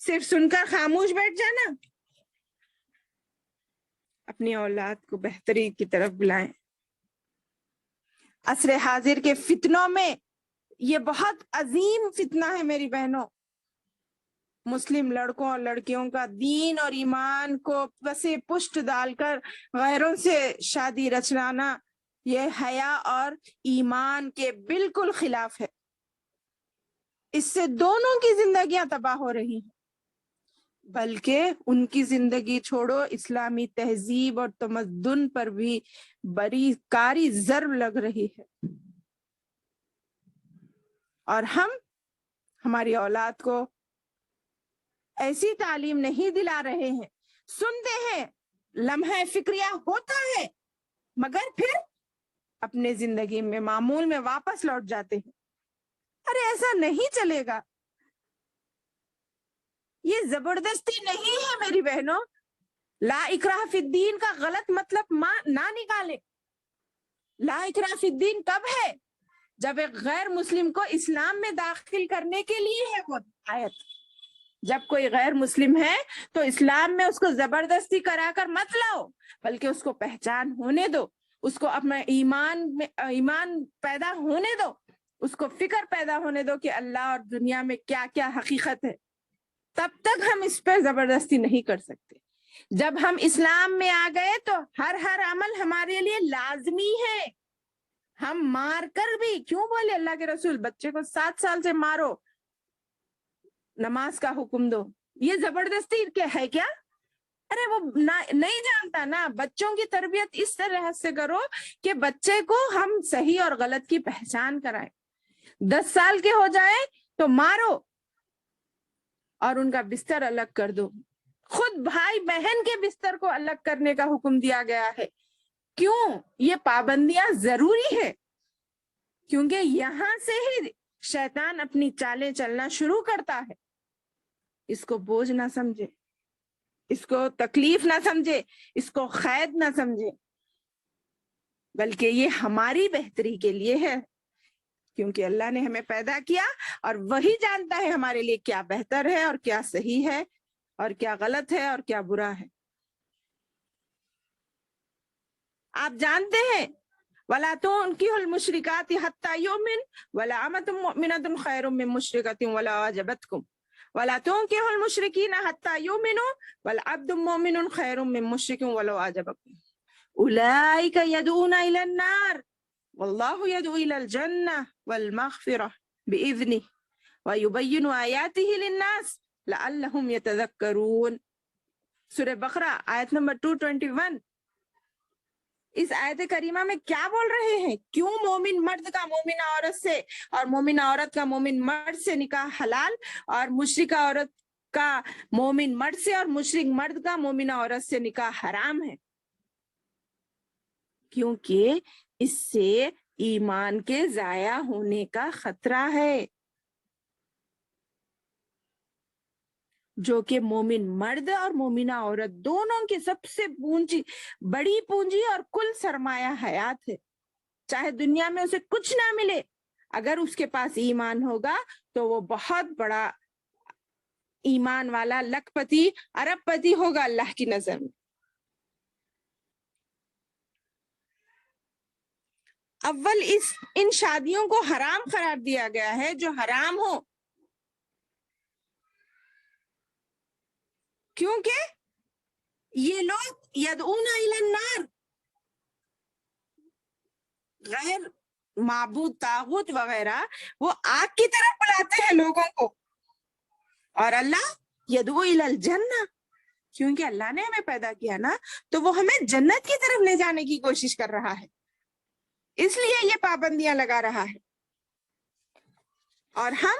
صرف سن کر خاموش بیٹھ جانا؟ اپنی اولاد کو بہتری کی طرف بلائیں۔ عصر حاضر کے فتنوں میں یہ بہت عظیم فتنہ ہے میری بہنوں، مسلم لڑکوں اور لڑکیوں کا دین اور ایمان کو پسے پشت ڈال کر غیروں سے شادی رچانا، یہ حیا اور ایمان کے بالکل خلاف ہے۔ اس سے دونوں کی زندگیاں تباہ ہو رہی ہیں، بلکہ ان کی زندگی چھوڑو، اسلامی تہذیب اور تمدن پر بھی بڑی کاری ضرب لگ رہی ہے، اور ہم ہماری اولاد کو ایسی تعلیم نہیں دلا رہے ہیں۔ سنتے ہیں، لمحہ فکریہ ہوتا ہے، مگر پھر اپنے زندگی میں معمول میں واپس لوٹ جاتے ہیں۔ ارے ایسا نہیں چلے گا، یہ زبردستی نہیں ہے میری بہنوں، لا اکراہ فی الدین کا غلط مطلب نہ نکالے۔ لا اکراہ فی الدین کب ہے؟ جب ایک غیر مسلم کو اسلام میں داخل کرنے کے لیے ہے وہ آیت۔ جب کوئی غیر مسلم ہے تو اسلام میں اس کو زبردستی کرا کر مت لاؤ، بلکہ اس کو پہچان ہونے دو، اس کو اپنا ایمان پیدا ہونے دو، اس کو فکر پیدا ہونے دو کہ اللہ اور دنیا میں کیا کیا حقیقت ہے، تب تک ہم اس پہ زبردستی نہیں کر سکتے۔ جب ہم اسلام میں آ گئے تو ہر عمل ہمارے لیے لازمی ہے۔ ہم مار کر بھی کیوں بولے اللہ کے رسول بچے کو 7 سال سے مارو، نماز کا حکم دو، یہ زبردستی ہے کیا؟ ارے وہ نہیں جانتا نا، بچوں کی تربیت اس طرح سے کرو کہ بچے کو ہم صحیح اور غلط کی پہچان کرائیں۔ 10 سال کے ہو جائے تو مارو اور ان کا بستر الگ کر دو۔ خود بھائی بہن کے بستر کو الگ کرنے کا حکم دیا گیا ہے۔ کیوں؟ یہ پابندیاں ضروری ہے، کیونکہ یہاں سے ہی شیطان اپنی چالیں چلنا شروع کرتا ہے۔ اس کو بوجھ نہ سمجھے، اس کو تکلیف نہ سمجھے، اس کو قید نہ سمجھے، بلکہ یہ ہماری بہتری کے لیے ہے کیونکہ اللہ نے ہمیں پیدا کیا اور وہی جانتا ہے ہمارے لیے کیا بہتر ہے اور کیا صحیح ہے اور کیا غلط ہے اور کیا برا ہے. آپ جانتے ہیں وَلَا تُنْكِحُوا الْمُشْرِكَاتِ حَتَّى يُؤْمِنْ وَلَأَمَةٌ مُؤْمِنَةٌ خَيْرٌ مِّن مُشْرِكَةٍ وَلَوْ أَعْجَبَتْكُمْ وَلَا تُنْكِحُوا الْمُشْرِكِينَ حَتَّى يُؤْمِنُوا وَلَعَبْدٌ مُؤْمِنٌ خَيْرٌ مِّن مُشْرِكٍ وَلَوْ أَعْجَبَكُمْ أُولَٰئِكَ يَدْعُونَ إِلَى النَّارِ وَاللَّهُ يَدْعُو إِلَى الْجَنَّةِ وَالْمَغْفِرَةِ بِإِذْنِهِ وَيُبَيِّنُ آيَاتِهِ لِلنَّاسِ لَعَلَّهُمْ يَتَذَكَّرُونَ. سورہ بقرہ آیت نمبر 221. اس آیت کریمہ میں کیا بول رہے ہیں؟ کیوں مومن مرد کا مومنہ عورت سے اور مومنہ عورت کا مومن مرد سے نکاح حلال اور مشرکہ عورت کا مومن مرد سے اور مشرک مرد کا مومنہ عورت سے نکاح حرام ہے؟ کیونکہ اس سے ایمان کے ضائع ہونے کا خطرہ ہے. جو کہ مومن مرد اور مومنہ عورت دونوں کے سب سے بڑی پونجی اور کل سرمایہ حیات ہے. چاہے دنیا میں اسے کچھ نہ ملے، اگر اس کے پاس ایمان ہوگا تو وہ بہت بڑا ایمان والا لکھ پتی ارب پتی ہوگا اللہ کی نظر میں. اول ان شادیوں کو حرام قرار دیا گیا ہے جو حرام ہو، کیونکہ یہ لوگ یدعون الی النار، غیر معبود طاغوت وغیرہ وہ آگ کی طرف بلاتے ہیں لوگوں کو، اور اللہ یدعو الی الجنہ، کیونکہ اللہ نے ہمیں پیدا کیا نا تو وہ ہمیں جنت کی طرف لے جانے کی کوشش کر رہا ہے، اس لیے یہ پابندیاں لگا رہا ہے اور ہم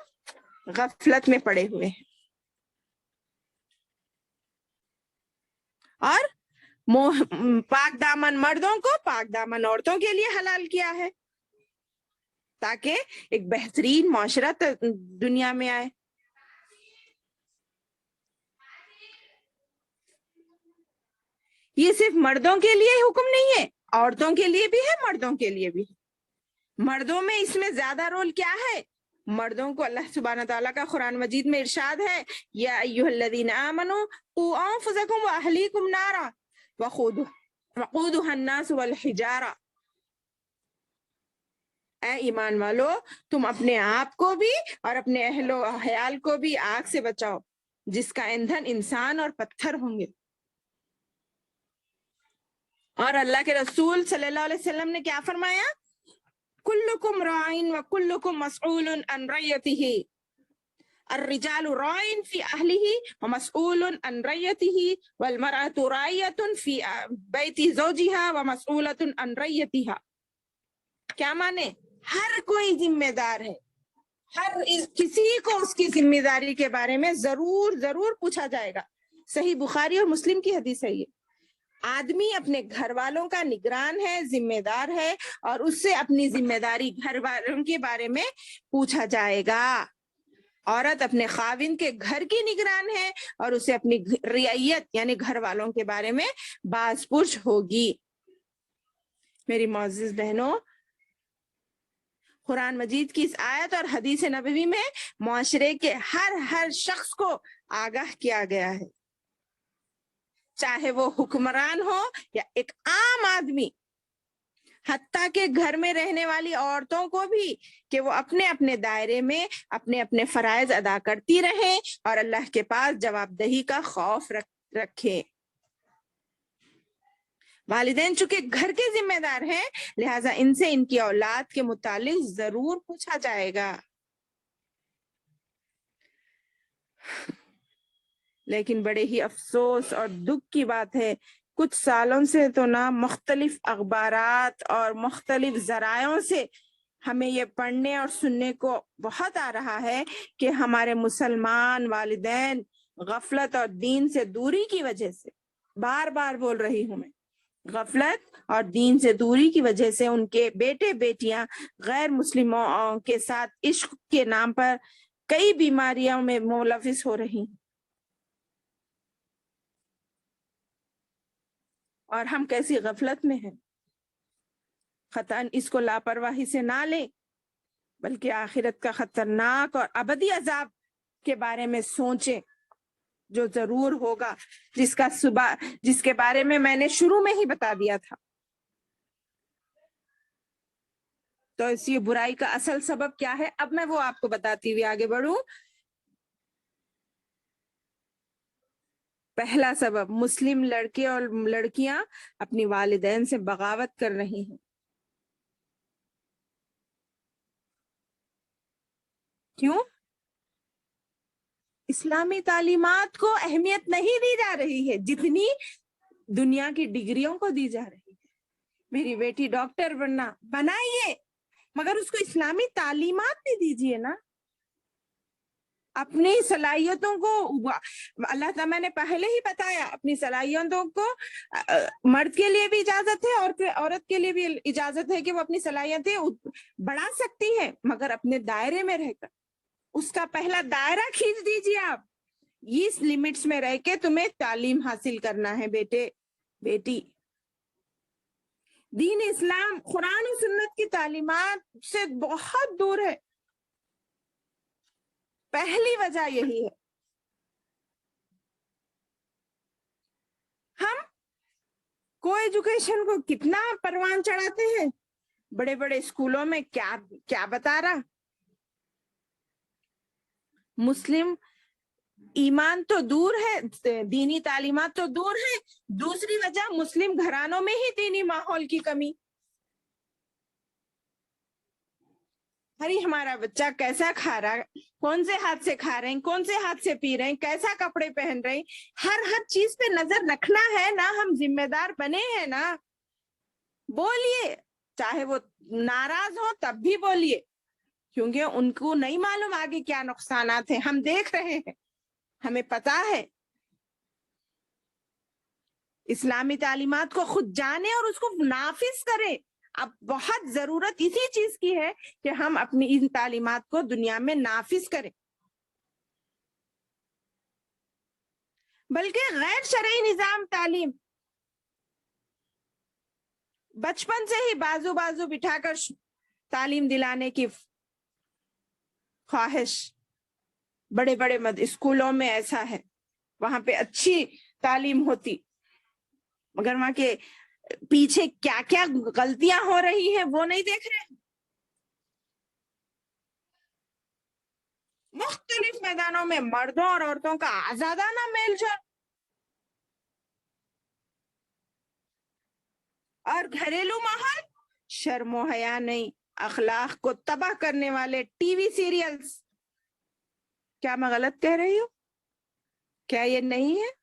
غفلت میں پڑے ہوئے ہیں. اور پاک دامن مردوں کو پاک دامن عورتوں کے لیے حلال کیا ہے تاکہ ایک بہترین معاشرہ دنیا میں آئے. یہ صرف مردوں کے لیے حکم نہیں ہے، عورتوں کے لیے بھی ہے، مردوں کے لیے بھی ہے. مردوں میں اس میں زیادہ رول کیا ہے؟ مردوں کو اللہ سبحانہ تعالیٰ کا قرآن مجید میں ارشاد ہے یا ایھا الذین آمنوا قوا انفسکم واہلیکم نارا وقودها الناس والحجارہ. اے ایمان والو، تم اپنے آپ کو بھی اور اپنے اہل و عیال کو بھی آگ سے بچاؤ جس کا ایندھن انسان اور پتھر ہوں گے. اور اللہ کے رسول صلی اللہ علیہ وسلم نے کیا فرمایا؟ کلکم راعٍ وکلکم مسئول عن رعیتہ، الرجال راع فی اہلہ ومسئول عن رعیتہ والمرأة راعیۃ فی بیت زوجہا ومسئولۃ عن رعیتہا. کیا مانے؟ ہر کوئی ذمہ دار ہے، کسی کو اس کی ذمہ داری کے بارے میں ضرور پوچھا جائے گا. صحیح بخاری اور مسلم کی حدیث ہے یہ. آدمی اپنے گھر والوں کا نگران ہے، ذمہ دار ہے، اور اس سے اپنی ذمہ داری گھر والوں کے بارے میں پوچھا جائے گا. عورت اپنے خاوند کے گھر کی نگران ہے اور اسے اپنی رعیت یعنی گھر والوں کے بارے میں باز پرس ہوگی. میری معزز بہنوں، قرآن مجید کی اس آیت اور حدیث نبوی میں معاشرے کے ہر شخص کو آگاہ کیا گیا ہے، چاہے وہ حکمران ہو یا ایک عام آدمی، حتیٰ کہ گھر میں رہنے والی عورتوں کو بھی، کہ وہ اپنے اپنے دائرے میں اپنے اپنے فرائض ادا کرتی رہیں اور اللہ کے پاس جواب دہی کا خوف رکھیں. والدین چونکہ گھر کے ذمہ دار ہیں لہٰذا ان سے ان کی اولاد کے متعلق ضرور پوچھا جائے گا. لیکن بڑے ہی افسوس اور دکھ کی بات ہے، کچھ سالوں سے تو نا مختلف اخبارات اور مختلف ذرائعوں سے ہمیں یہ پڑھنے اور سننے کو بہت آ رہا ہے کہ ہمارے مسلمان والدین غفلت اور دین سے دوری کی وجہ سے، بار بار بول رہی ہوں میں، غفلت اور دین سے دوری کی وجہ سے ان کے بیٹے بیٹیاں غیر مسلموں کے ساتھ عشق کے نام پر کئی بیماریوں میں ملوث ہو رہی ہیں. اور ہم کیسی غفلت میں ہیں، قطعاً اس کو لاپرواہی سے نہ لیں. بلکہ آخرت کا خطرناک اور ابدی عذاب کے بارے میں سوچیں جو ضرور ہوگا، جس کے بارے میں نے شروع میں ہی بتا دیا تھا۔ تو اس یہ برائی کا اصل سبب کیا ہے، اب میں وہ آپ کو بتاتی ہوئی آگے بڑھوں۔ پہلا سبب، مسلم لڑکے اور لڑکیاں اپنی والدین سے بغاوت کر رہی ہیں۔ کیوں؟ اسلامی تعلیمات کو اہمیت نہیں دی جا رہی ہے جتنی دنیا کی ڈگریوں کو دی جا رہی ہے۔ میری بیٹی ڈاکٹر بنائیے، مگر اس کو اسلامی تعلیمات بھی دیجیے نا۔ اپنی صلاحیتوں کو اللہ تعالیٰ نے پہلے ہی بتایا، اپنی صلاحیتوں کو مرد کے لیے بھی اجازت ہے اور عورت کے لیے بھی اجازت ہے کہ وہ اپنی صلاحیتیں بڑھا سکتی ہے، مگر اپنے دائرے میں رہ کر۔ اس کا پہلا دائرہ کھینچ دیجیے آپ، اس لیمٹس میں رہ کے تمہیں تعلیم حاصل کرنا ہے بیٹے بیٹی۔ دین اسلام قرآن و سنت کی تعلیمات سے بہت دور ہے، پہلی وجہ یہی ہے۔ ہم کو ایجوکیشن کو کتنا پروان چڑھاتے ہیں، بڑے بڑے اسکولوں میں کیا بتا رہا، مسلم ایمان تو دور ہے، دینی تعلیمات تو دور ہے۔ دوسری وجہ، مسلم گھرانوں میں ہی دینی ماحول کی کمی۔ ارے ہمارا بچہ کیسا کھا رہا، کون سے ہاتھ سے کھا رہے ہیں، کون سے ہاتھ سے پی رہے ہیں، کیسا کپڑے پہن رہے ہیں، ہر چیز پہ نظر رکھنا ہے نا، ہم ذمہ دار بنے ہیں نا۔ بولیے، چاہے وہ ناراض ہو تب بھی بولیے، کیونکہ ان کو نہیں معلوم آگے کیا نقصانات ہیں، ہم دیکھ رہے ہیں، ہمیں پتا ہے۔ اسلامی تعلیمات کو خود جانے اور اس کو نافذ کریں۔ اب بہت ضرورت اسی چیز کی ہے کہ ہم اپنی ان تعلیمات کو دنیا میں نافذ کریں، بلکہ غیر شرعی نظام تعلیم بچپن سے ہی بازو بازو بٹھا کر تعلیم دلانے کی خواہش۔ بڑے بڑے اسکولوں میں ایسا ہے، وہاں پہ اچھی تعلیم ہوتی، مگر وہاں کے پیچھے کیا کیا غلطیاں ہو رہی ہیں وہ نہیں دیکھ رہے۔ مختلف میدانوں میں مردوں اور عورتوں کا آزادانہ میل جول، اور گھریلو ماحول شرم و حیا نہیں، اخلاق کو تباہ کرنے والے ٹی وی سیریلز۔ کیا میں غلط کہہ رہی ہوں؟ کیا یہ نہیں ہے؟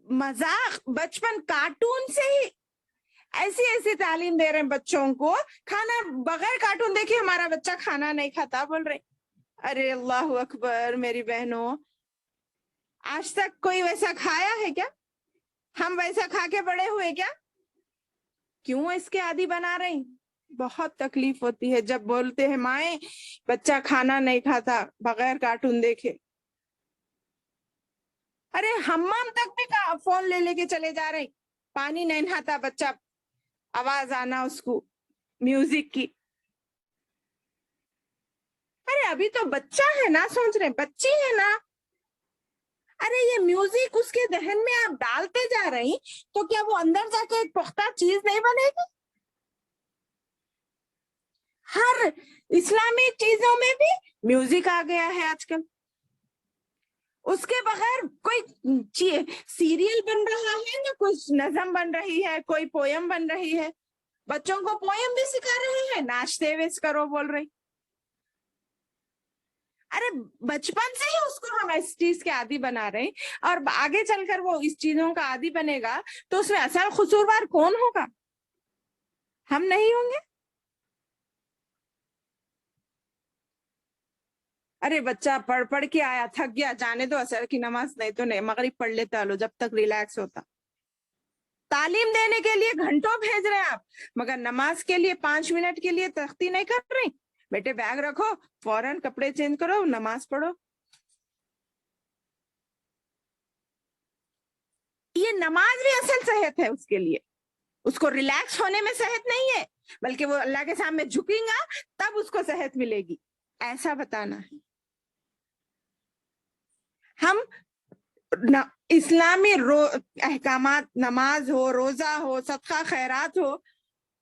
مذاق، بچپن کارٹون سے ہی ایسی تعلیم دے رہے ہیں بچوں کو، کھانا بغیر کارٹون دیکھے ہمارا بچہ کھانا نہیں کھاتا بول رہے۔ ارے اللہ اکبر، میری بہنوں، آج تک کوئی ویسا کھایا ہے کیا؟ ہم ویسا کھا کے بڑے ہوئے کیا؟ کیوں اس کے عادی بنا رہے ہیں؟ بہت تکلیف ہوتی ہے جب بولتے ہیں مائیں بچہ کھانا نہیں کھاتا بغیر کارٹون دیکھے۔ ارے حمام تک بھی فون لے کے چلے جا رہے، پانی نہیں نہاتا بچہ، آواز آنا اس کو میوزک کی۔ ارے ابھی تو بچہ ہے نا، سوچ رہے بچی ہے نا، ارے یہ میوزک اس کے ذہن میں آپ ڈالتے جا رہی تو کیا وہ اندر جا کے ایک پختہ چیز نہیں بنے گی؟ ہر اسلامی چیزوں میں بھی میوزک آ گیا ہے آج کل، اس کے بغیر کوئی سیریل بن رہا ہے نہ کوئی نظم بن رہی ہے، کوئی پویم بن رہی ہے۔ بچوں کو پویم بھی سکھا رہے ہیں، ناشتے ویس کرو بول رہی۔ ارے بچپن سے ہی اس کو ہم اس چیز کے عادی بنا رہے ہیں، اور آگے چل کر وہ اس چیزوں کا عادی بنے گا تو اس میں اصل قصوروار کون ہوگا؟ ہم نہیں ہوں گے؟ ارے بچہ پڑھ کے آیا، تھک گیا، جانے دو، اثر کی نماز نہیں تو نہیں، مغرب پڑھ لیتا لو جب تک ریلیکس ہوتا۔ تعلیم دینے کے لیے گھنٹوں بھیج رہے ہیں آپ، مگر نماز کے لیے 5 منٹ کے لیے تختی نہیں کر رہی۔ بیٹے بیگ رکھو، فوراً کپڑے چینج کرو، نماز پڑھو۔ یہ نماز بھی اصل صحت ہے اس کے لیے، اس کو ریلیکس ہونے میں صحت نہیں ہے، بلکہ وہ اللہ کے سامنے جھکیں گا تب اس کو صحت ملے گی، ایسا بتانا ہے۔ ہم اسلامی احکامات، نماز ہو، روزہ ہو، صدقہ خیرات ہو،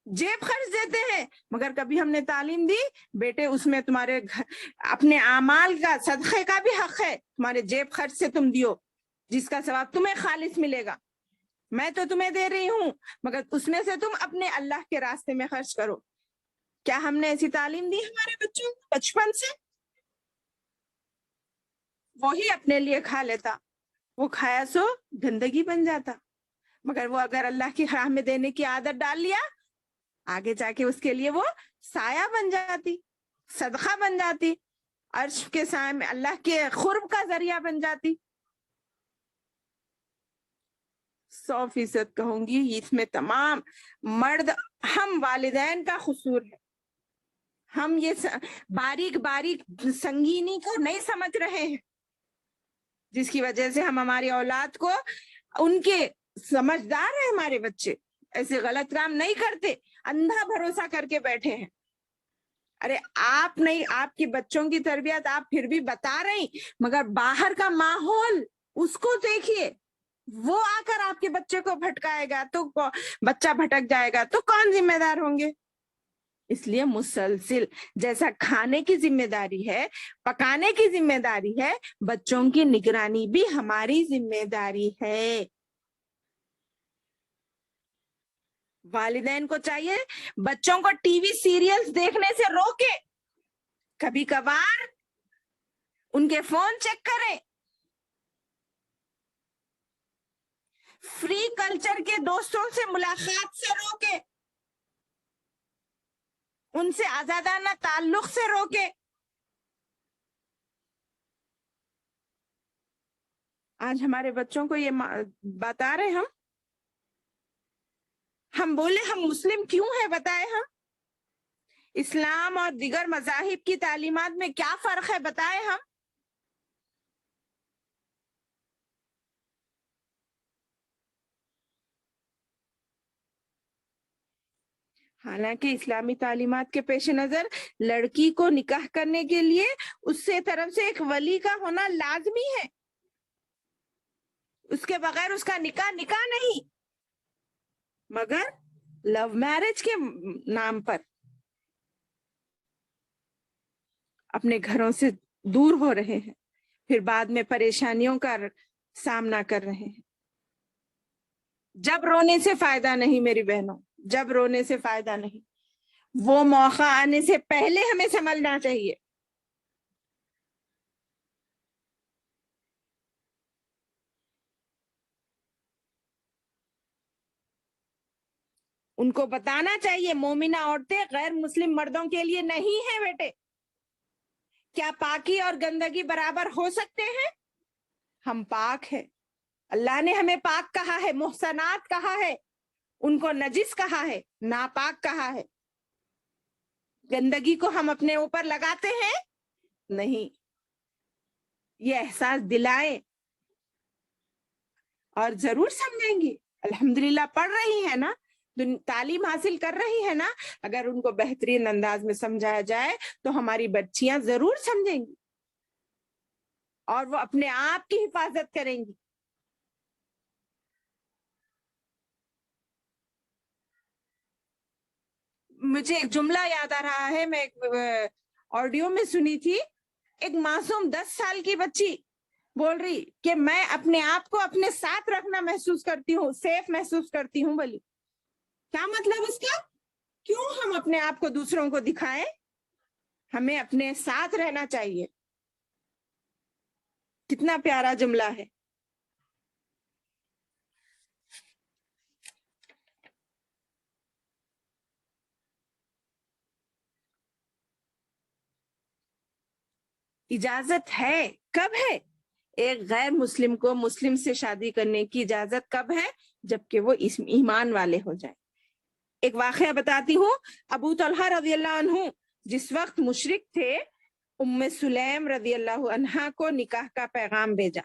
جیب خرچ دیتے ہیں، مگر کبھی ہم نے تعلیم دی بیٹے اس میں تمہارے اپنے اعمال کا، صدقے کا بھی حق ہے، تمہارے جیب خرچ سے تم دیو، جس کا ثواب تمہیں خالص ملے گا، میں تو تمہیں دے رہی ہوں مگر اس میں سے تم اپنے اللہ کے راستے میں خرچ کرو۔ کیا ہم نے ایسی تعلیم دی ہمارے بچوں کو بچپن سے؟ وہی اپنے لیے کھا لیتا، وہ کھایا سو گندگی بن جاتا، مگر وہ اگر اللہ کی راہ میں دینے کی عادت ڈال لیا، آگے جا کے اس کے لیے وہ سایہ بن جاتی، صدقہ بن جاتی، عرش کے سائے میں اللہ کے قرب کا ذریعہ بن جاتی۔ 100% کہوں گی اس میں تمام مرد، ہم والدین کا قصور ہے، ہم یہ باریک باریک سنگینی کو نہیں سمجھ رہے ہیں، جس کی وجہ سے ہم ہماری اولاد کو، ان کے سمجھدار ہیں ہمارے بچے، ایسے غلط کام نہیں کرتے، اندھا بھروسہ کر کے بیٹھے ہیں۔ ارے آپ نہیں، آپ کی بچوں کی تربیت آپ پھر بھی بتا رہی، مگر باہر کا ماحول اس کو دیکھیے، وہ آ کر آپ کے بچے کو بھٹکائے گا تو بچہ بھٹک جائے گا تو کون ذمہ دار ہوں گے؟ اس لیے مسلسل جیسا کھانے کی ذمہ داری ہے، پکانے کی ذمہ داری ہے، بچوں کی نگرانی بھی ہماری ذمہ داری ہے۔ والدین کو چاہیے بچوں کو ٹی وی سیریلز دیکھنے سے روکے، کبھی کبھار ان کے فون چیک کریں، فری کلچر کے دوستوں سے ملاقات سے روکے، ان سے آزادانہ تعلق سے روکے۔ آج ہمارے بچوں کو یہ بتا رہے ہم بولے ہم مسلم کیوں ہیں، بتائے ہم اسلام اور دیگر مذاہب کی تعلیمات میں کیا فرق ہے، بتائے ہم۔ حالانکہ اسلامی تعلیمات کے پیش نظر لڑکی کو نکاح کرنے کے لیے اس سے طرف سے ایک ولی کا ہونا لازمی ہے، اس کے بغیر اس کا نکاح نہیں، مگر لو میرج کے نام پر اپنے گھروں سے دور ہو رہے ہیں، پھر بعد میں پریشانیوں کا سامنا کر رہے ہیں۔ جب رونے سے فائدہ نہیں میری بہنوں، جب رونے سے فائدہ نہیں، وہ موقع آنے سے پہلے ہمیں سنبھلنا چاہیے۔ ان کو بتانا چاہیے مومنہ عورتیں غیر مسلم مردوں کے لیے نہیں ہیں بیٹے۔ کیا پاکی اور گندگی برابر ہو سکتے ہیں؟ ہم پاک ہیں، اللہ نے ہمیں پاک کہا ہے، محسنات کہا ہے، ان کو نجس کہا ہے، ناپاک کہا ہے۔ گندگی کو ہم اپنے اوپر لگاتے ہیں نہیں، یہ احساس دلائیں اور ضرور سمجھیں گی۔ الحمدللہ پڑھ رہی ہے نا، تعلیم حاصل کر رہی ہے نا، اگر ان کو بہترین انداز میں سمجھایا جائے تو ہماری بچیاں ضرور سمجھیں گی اور وہ اپنے آپ کی حفاظت کریں گی۔ مجھے ایک جملہ یاد آ رہا ہے، میں ایک آڈیو میں سنی تھی، ایک معصوم 10 سال کی بچی بول رہی کہ میں اپنے آپ کو اپنے ساتھ رکھنا محسوس کرتی ہوں، سیف محسوس کرتی ہوں۔ بولی کیا مطلب اس کا؟ کیوں ہم اپنے آپ کو دوسروں کو دکھائیں؟ ہمیں اپنے ساتھ رہنا چاہیے۔ کتنا پیارا جملہ ہے۔ اجازت ہے، کب ہے؟ ایک غیر مسلم کو مسلم سے شادی کرنے کی اجازت کب ہے؟ جبکہ وہ ایمان والے ہو جائیں۔ ایک واقعہ بتاتی ہوں، ابو طلحہ رضی اللہ عنہ جس وقت مشرک تھے، ام سلیم رضی اللہ عنہا کو نکاح کا پیغام بھیجا۔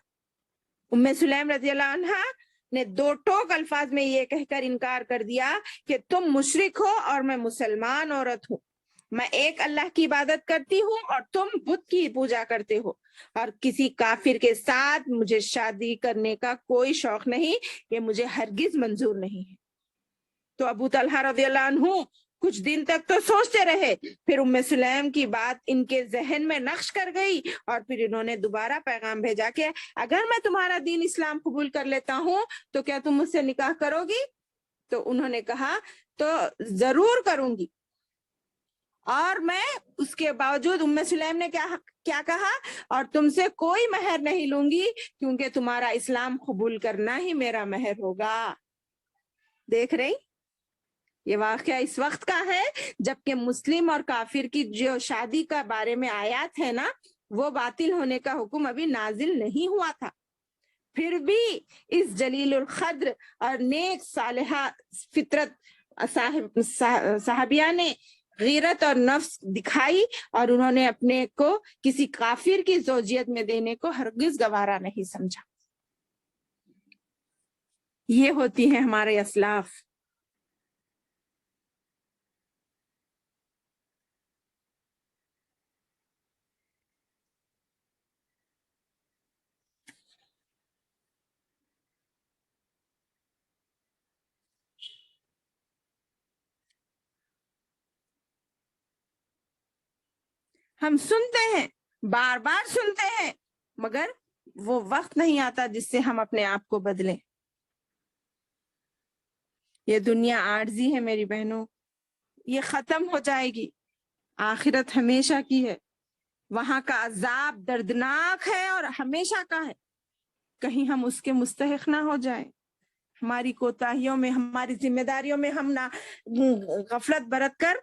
ام سلیم رضی اللہ عنہا نے دو ٹوک الفاظ میں یہ کہہ کر انکار کر دیا کہ تم مشرک ہو اور میں مسلمان عورت ہوں، میں ایک اللہ کی عبادت کرتی ہوں اور تم بت کی پوجا کرتے ہو، اور کسی کافر کے ساتھ مجھے شادی کرنے کا کوئی شوق نہیں، یہ مجھے ہرگز منظور نہیں ہے۔ تو ابو طلحہ رضی اللہ عنہ کچھ دن تک تو سوچتے رہے، پھر ام سلیم کی بات ان کے ذہن میں نقش کر گئی، اور پھر انہوں نے دوبارہ پیغام بھیجا کہ اگر میں تمہارا دین اسلام قبول کر لیتا ہوں تو کیا تم مجھ سے نکاح کرو گی؟ تو انہوں نے کہا تو ضرور کروں گی، اور میں اس کے باوجود ام سلیم نے کیا کہا، اور تم سے کوئی مہر نہیں لوں گی کیونکہ تمہارا اسلام قبول کرنا ہی میرا مہر ہوگا۔ دیکھ رہی، یہ واقعہ اس وقت کا ہے جبکہ مسلم اور کافر کی جو شادی کا بارے میں آیات ہے نا، وہ باطل ہونے کا حکم ابھی نازل نہیں ہوا تھا، پھر بھی اس جلیل القدر اور نیک صالحہ فطرت صحابیہ نے غیرت اور نفس دکھائی، اور انہوں نے اپنے کو کسی کافر کی زوجیت میں دینے کو ہرگز گوارا نہیں سمجھا۔ یہ ہوتی ہیں ہمارے اسلاف۔ ہم سنتے ہیں، بار بار سنتے ہیں، مگر وہ وقت نہیں آتا جس سے ہم اپنے آپ کو بدلیں۔ یہ دنیا عارضی ہے میری بہنوں، یہ ختم ہو جائے گی، آخرت ہمیشہ کی ہے، وہاں کا عذاب دردناک ہے اور ہمیشہ کا ہے، کہیں ہم اس کے مستحق نہ ہو جائیں، ہماری کوتاہیوں میں، ہماری ذمہ داریوں میں ہم نہ غفلت برت کر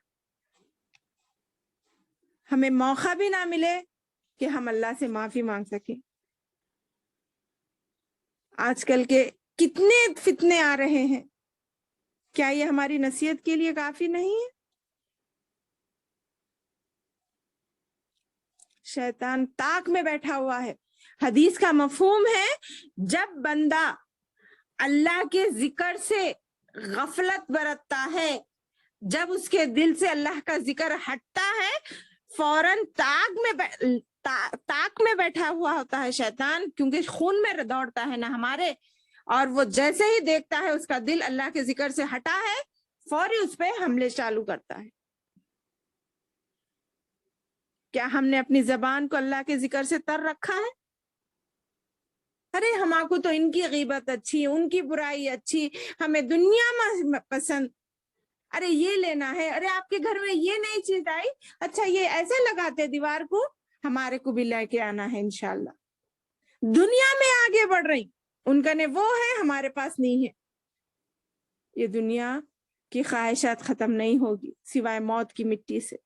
ہمیں موقع بھی نہ ملے کہ ہم اللہ سے معافی مانگ سکیں۔ آج کل کے کتنے فتنے آ رہے ہیں، کیا یہ ہماری نصیحت کے لیے کافی نہیں ہے؟ شیطان طاق میں بیٹھا ہوا ہے۔ حدیث کا مفہوم ہے جب بندہ اللہ کے ذکر سے غفلت برتتا ہے، جب اس کے دل سے اللہ کا ذکر ہٹتا ہے، فوراً طاق میں بیٹھا ہوا ہوتا ہے شیطان، کیونکہ خون میں دوڑتا ہے نا ہمارے، اور وہ جیسے ہی دیکھتا ہے اس کا دل اللہ کے ذکر سے ہٹا ہے، فوری اس پہ حملے چالو کرتا ہے۔ کیا ہم نے اپنی زبان کو اللہ کے ذکر سے تر رکھا ہے؟ ارے ہمارے کو تو ان کی غیبت اچھی، ان کی برائی اچھی، ہمیں دنیا میں پسند، ارے یہ لینا ہے، ارے آپ کے گھر میں یہ نئی چیز آئی، اچھا یہ ایسے لگاتے دیوار کو، ہمارے کو بھی لے کے آنا ہے انشاءاللہ۔ دنیا میں آگے بڑھ رہی، ان کا نے وہ ہے، ہمارے پاس نہیں ہے۔ یہ دنیا کی خواہشات ختم نہیں ہوگی سوائے موت کی مٹی سے۔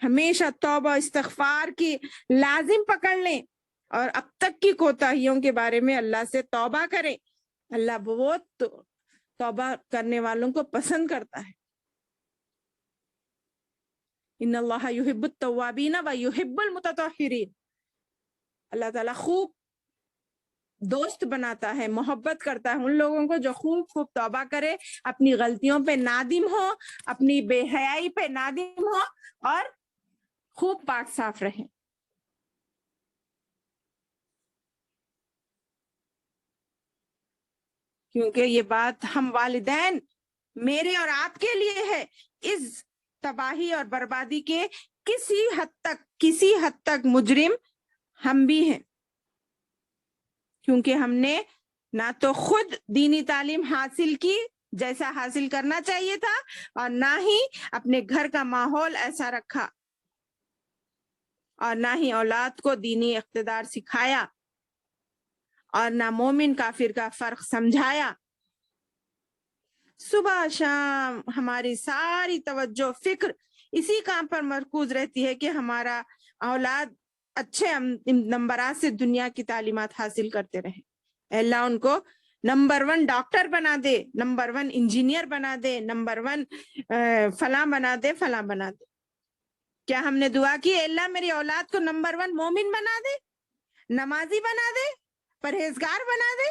ہمیشہ توبہ استغفار کی لازم پکڑ لیں، اور اب تک کی کوتاہیوں کے بارے میں اللہ سے توبہ کریں، اللہ بہت توبہ کرنے والوں کو پسند کرتا ہے۔ ان اللہ یحب التوابین و یحب المتطہرین، اللہ تعالیٰ خوب دوست بناتا ہے، محبت کرتا ہے ان لوگوں کو جو خوب خوب توبہ کرے، اپنی غلطیوں پہ نادم ہو، اپنی بے حیائی پہ نادم ہو، اور خوب پاک صاف رہیں۔ کیونکہ یہ بات ہم والدین، میرے اور آپ کے لیے ہے، اس تباہی اور بربادی کے کسی حد تک مجرم ہم بھی ہیں، کیونکہ ہم نے نہ تو خود دینی تعلیم حاصل کی جیسا حاصل کرنا چاہیے تھا، اور نہ ہی اپنے گھر کا ماحول ایسا رکھا، اور نہ ہی اولاد کو دینی اقتدار سکھایا، اور نہ مومن کافر کا فرق سمجھایا۔ صبح شام ہماری ساری توجہ فکر اسی کام پر مرکوز رہتی ہے کہ ہمارا اولاد اچھے نمبرات سے دنیا کی تعلیمات حاصل کرتے رہے، اللہ ان کو نمبر 1 ڈاکٹر بنا دے، نمبر 1 انجینئر بنا دے، نمبر 1 فلاں بنا دے، فلاں بنا دے۔ کیا ہم نے دعا کی اللہ میری اولاد کو نمبر 1 مومن بنا دے، نمازی بنا دے، پرہیزگار بنا دے؟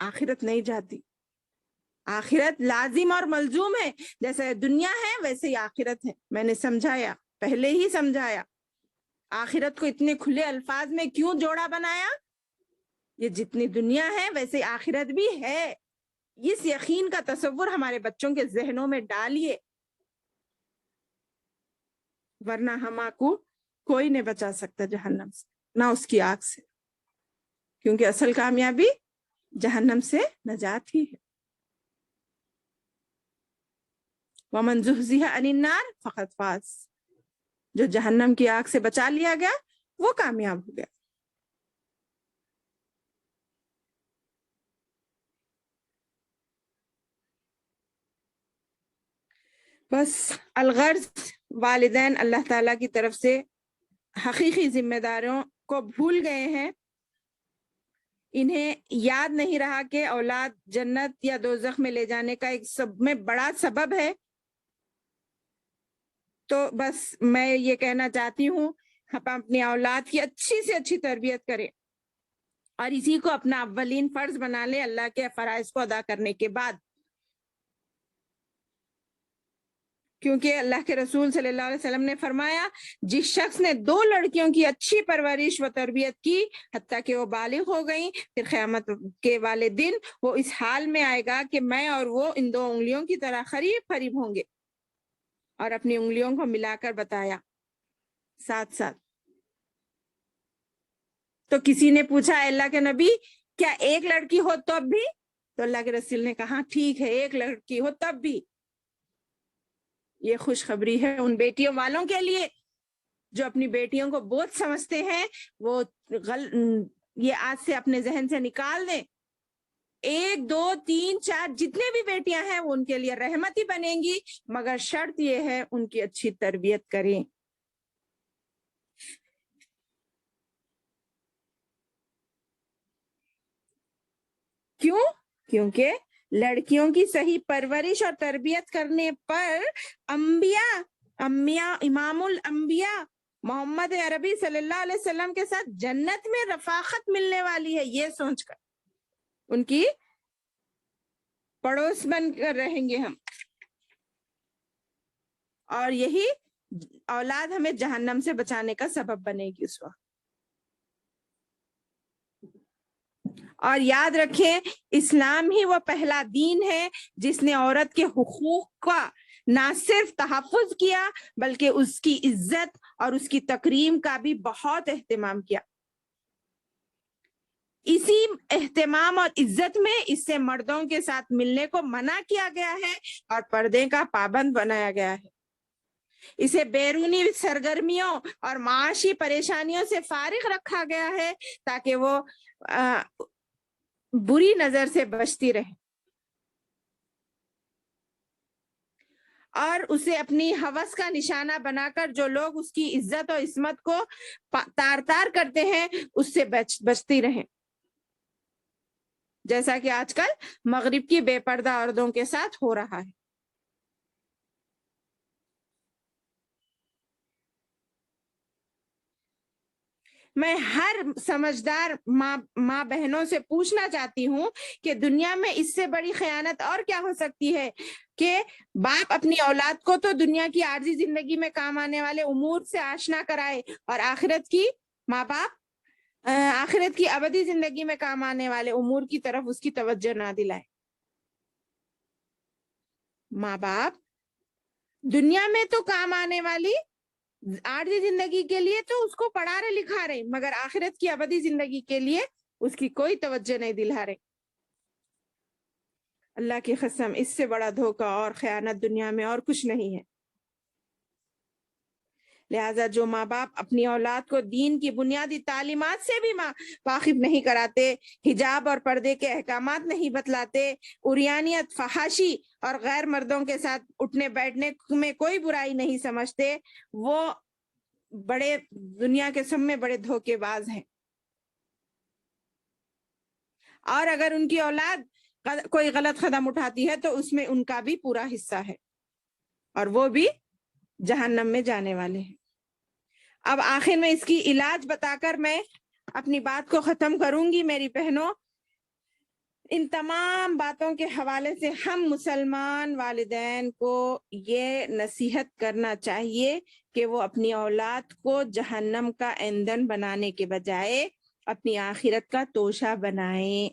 آخرت نہیں جاتی. آخرت لازم اور ملزوم ہے. جیسے دنیا ہے ویسے ہی آخرت ہے. میں نے سمجھایا, پہلے ہی سمجھایا. آخرت کو اتنے کھلے الفاظ میں کیوں جوڑا بنایا؟ یہ جتنی دنیا ہے ویسے آخرت بھی ہے. اس یقین کا تصور ہمارے بچوں کے ذہنوں میں ڈالیے, ورنہ ہما کو کوئی نہیں بچا سکتا جہنم سے, نہ اس کی آگ سے, کیونکہ اصل کامیابی جہنم سے نجات ہی ہے. وَمَنْ زُحْزِحَ عَنِ النَّارِ فَقَدْ فَازَ. جو جہنم کی آگ سے بچا لیا گیا وہ کامیاب ہو گیا. بس الغرض والدین اللہ تعالیٰ کی طرف سے حقیقی ذمہ داریوں کو بھول گئے ہیں. انہیں یاد نہیں رہا کہ اولاد جنت یا دوزخ میں لے جانے کا ایک سب میں بڑا سبب ہے. تو بس میں یہ کہنا چاہتی ہوں, ہم اپنی اولاد کی اچھی سے اچھی تربیت کریں اور اسی کو اپنا اولین فرض بنا لیں اللہ کے فرائض کو ادا کرنے کے بعد. کیونکہ اللہ کے رسول صلی اللہ علیہ وسلم نے فرمایا, جس شخص نے 2 لڑکیوں کی اچھی پرورش و تربیت کی حتیٰ کہ وہ بالغ ہو گئیں, پھر قیامت کے والے دن وہ اس حال میں آئے گا کہ میں اور وہ ان 2 انگلیوں کی طرح قریب قریب ہوں گے. اور اپنی انگلیوں کو ملا کر بتایا ساتھ ساتھ. تو کسی نے پوچھا, اللہ کے نبی کیا ایک لڑکی ہو تب بھی؟ تو اللہ کے رسول نے کہا ٹھیک ہے, ایک لڑکی ہو تب بھی. یہ خوشخبری ہے ان بیٹیوں والوں کے لیے جو اپنی بیٹیوں کو بہت سمجھتے ہیں. وہ یہ آج سے اپنے ذہن سے نکال دیں. 1 2 3 4 جتنے بھی بیٹیاں ہیں وہ ان کے لیے رحمت ہی بنیں گی, مگر شرط یہ ہے ان کی اچھی تربیت کریں. کیوں؟ کیونکہ لڑکیوں کی صحیح پرورش اور تربیت کرنے پر امام الانبیاء محمد عربی صلی اللہ علیہ وسلم کے ساتھ جنت میں رفاقت ملنے والی ہے. یہ سوچ کر ان کی پڑوس بن کر رہیں گے ہم, اور یہی اولاد ہمیں جہنم سے بچانے کا سبب بنے گی اس وقت. اور یاد رکھیں, اسلام ہی وہ پہلا دین ہے جس نے عورت کے حقوق کا نہ صرف تحفظ کیا بلکہ اس کی عزت اور اس کی تکریم کا بھی بہت اہتمام کیا. اسی اہتمام اور عزت میں اس سے مردوں کے ساتھ ملنے کو منع کیا گیا ہے اور پردے کا پابند بنایا گیا ہے. اسے بیرونی سرگرمیوں اور معاشی پریشانیوں سے فارغ رکھا گیا ہے تاکہ وہ بری نظر سے بچتی رہے اور اسے اپنی ہوس کا نشانہ بنا کر جو لوگ اس کی عزت اور عصمت کو تار تار کرتے ہیں اس سے بچتی رہیں, جیسا کہ آج کل مغرب کی بے پردہ عورتوں کے ساتھ ہو رہا ہے. میں ہر سمجھدار ماں بہنوں سے پوچھنا چاہتی ہوں کہ دنیا میں اس سے بڑی خیانت اور کیا ہو سکتی ہے کہ باپ اپنی اولاد کو تو دنیا کی عارضی زندگی میں کام آنے والے امور سے آشنا کرائے اور آخرت کی ابدی زندگی میں کام آنے والے امور کی طرف اس کی توجہ نہ دلائے. ماں باپ دنیا میں تو کام آنے والی عارضی زندگی کے لیے تو اس کو پڑھا رہے لکھا رہے, مگر آخرت کی ابدی زندگی کے لیے اس کی کوئی توجہ نہیں دلا رہے. اللہ کی قسم, اس سے بڑا دھوکہ اور خیانت دنیا میں اور کچھ نہیں ہے. لہذا جو ماں باپ اپنی اولاد کو دین کی بنیادی تعلیمات سے بھی واقف نہیں کراتے, حجاب اور پردے کے احکامات نہیں بتلاتے, عریانیت, فحاشی اور غیر مردوں کے ساتھ اٹھنے بیٹھنے میں کوئی برائی نہیں سمجھتے, وہ بڑے دنیا کے سب میں بڑے دھوکے باز ہیں. اور اگر ان کی اولاد کوئی غلط قدم اٹھاتی ہے تو اس میں ان کا بھی پورا حصہ ہے اور وہ بھی جہنم میں جانے والے ہیں. اب آخر میں اس کی علاج بتا کر میں اپنی بات کو ختم کروں گی. میری بہنوں, ان تمام باتوں کے حوالے سے ہم مسلمان والدین کو یہ نصیحت کرنا چاہیے کہ وہ اپنی اولاد کو جہنم کا ایندھن بنانے کے بجائے اپنی آخرت کا توشہ بنائیں۔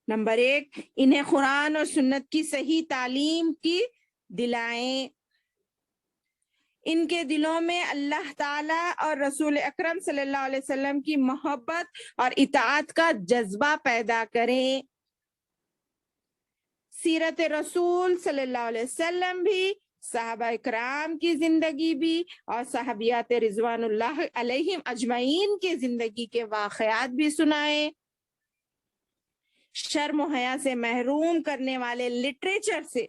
نمبر 1، انہیں قرآن اور سنت کی صحیح تعلیم کی دلائیں۔ ان کے دلوں میں اللہ تعالیٰ اور رسول اکرم صلی اللہ علیہ وسلم کی محبت اور اطاعت کا جذبہ پیدا کریں۔ سیرت رسول صلی اللہ علیہ وسلم بھی، صحابہ کرام کی زندگی بھی اور صحابیات رضوان اللہ علیہم اجمعین کی زندگی کے واقعات بھی سنائیں۔ شرم و حیا سے محروم کرنے والے لٹریچر سے،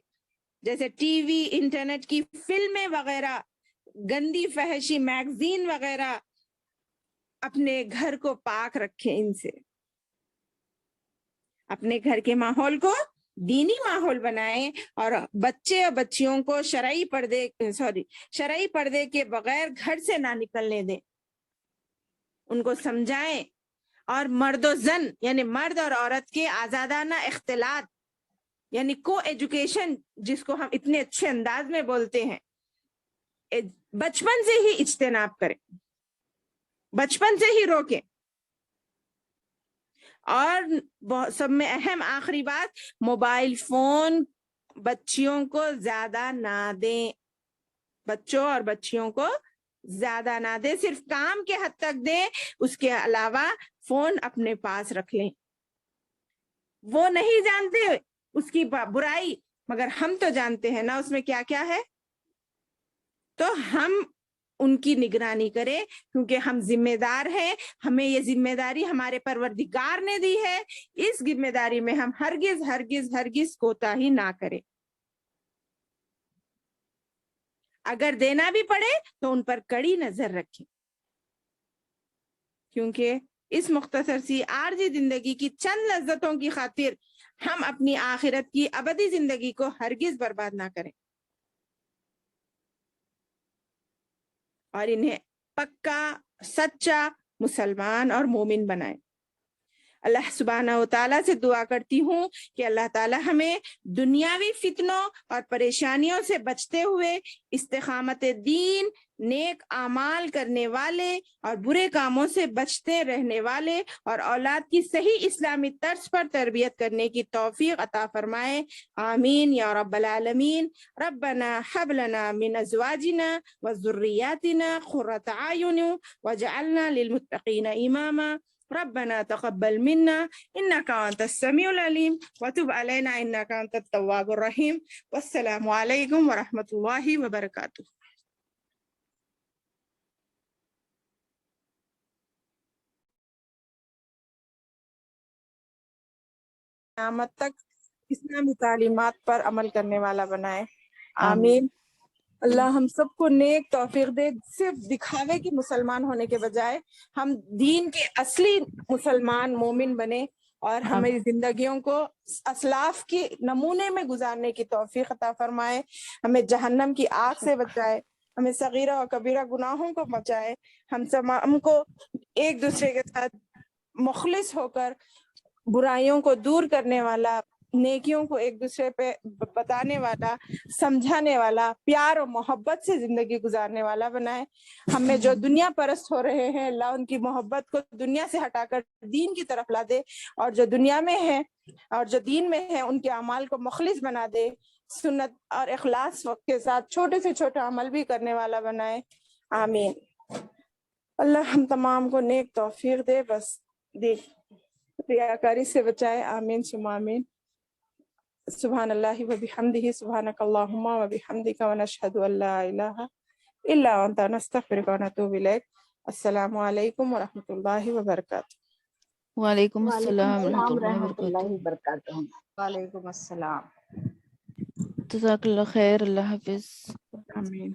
جیسے ٹی وی، انٹرنیٹ کی فلمیں وغیرہ، گندی فحشی میگزین وغیرہ، اپنے گھر کو پاک رکھیں ان سے۔ اپنے گھر کے ماحول کو دینی ماحول بنائیں اور بچے اور بچیوں کو شرعی پردے کے بغیر گھر سے نہ نکلنے دیں، ان کو سمجھائیں۔ اور مرد و زن یعنی مرد اور عورت کے آزادانہ اختلاط یعنی کو ایجوکیشن، جس کو ہم اتنے اچھے انداز میں بولتے ہیں، بچپن سے ہی اجتناب کریں، بچپن سے ہی روکیں۔ اور سب میں اہم آخری بات، موبائل فون بچیوں کو زیادہ نہ دیں، بچوں اور بچیوں کو زیادہ نہ دیں، صرف کام کے حد تک دیں، اس کے علاوہ فون اپنے پاس رکھ لیں۔ وہ نہیں جانتے اس کی برائی، مگر ہم تو جانتے ہیں نا اس میں کیا کیا ہے، تو ہم ان کی نگرانی کریں، کیونکہ ہم ذمہ دار ہیں، ہمیں یہ ذمہ داری ہمارے پروردگار نے دی ہے، اس ذمہ داری میں ہم ہرگز ہرگز ہرگز کوتاہی نہ کریں۔ اگر دینا بھی پڑے تو ان پر کڑی نظر رکھیں، کیونکہ اس مختصر سی عارضی زندگی کی چند لذتوں کی خاطر ہم اپنی آخرت کی ابدی زندگی کو ہرگز برباد نہ کریں، اور انہیں پکا سچا مسلمان اور مومن بنائیں۔ اللہ سبحانہ و تعالیٰ سے دعا کرتی ہوں کہ اللہ تعالیٰ ہمیں دنیاوی فتنوں اور پریشانیوں سے بچتے ہوئے استقامت دین، نیک اعمال کرنے والے اور برے کاموں سے بچتے رہنے والے اور اولاد کی صحیح اسلامی طرز پر تربیت کرنے کی توفیق عطا فرمائے، آمین یا رب العالمین۔ ربنا حب لنا من ازواجنا وذریاتنا قرۃ اعین واجعلنا للمتقین اماما، ربنا تقبل منا انك انت السميع العليم وتب علينا انك انت التواب الرحيم، والسلام عليكم ورحمة الله وبركاته۔ قیامت تک اسلامی تعلیمات پر عمل کرنے والا بنائے، آمین۔ اللہ ہم سب کو نیک توفیق دے، صرف دکھاوے کی مسلمان ہونے کے بجائے ہم دین کے اصلی مسلمان مومن بنے، اور ہماری زندگیوں کو اسلاف کے نمونے میں گزارنے کی توفیق عطا فرمائے، ہمیں جہنم کی آگ سے بچائے، ہمیں صغیرہ اور کبیرہ گناہوں کو بچائے، ہم کو ایک دوسرے کے ساتھ مخلص ہو کر برائیوں کو دور کرنے والا، نیکیوں کو ایک دوسرے پہ بتانے والا، سمجھانے والا، پیار اور محبت سے زندگی گزارنے والا بنائے۔ ہمیں جو دنیا پرست ہو رہے ہیں، اللہ ان کی محبت کو دنیا سے ہٹا کر دین کی طرف لا دے، اور جو دنیا میں ہے اور جو دین میں ہے ان کے اعمال کو مخلص بنا دے، سنت اور اخلاص کے ساتھ چھوٹے سے چھوٹا عمل بھی کرنے والا بنائے، آمین۔ اللہ ہم تمام کو نیک توفیق دے، بس ریاکاری سے بچائے، آمین ثم آمین۔ سبحان اللہ وبحمدہ، سبحانک اللہم وبحمدک، ونشہد ان لا الہ الا انت، نستغفرک ونتوب الیک۔ السلام علیکم ورحمۃ اللہ وبرکاتہ۔ وعلیکم وعلیکم السلام ورحمۃ السلام اللہ ورحمۃ وبرکاتہ۔ اللہ وبرکاتہ۔ وعلیکم السلام، جزاک اللہ خیر، اللہ حافظ۔ آمین۔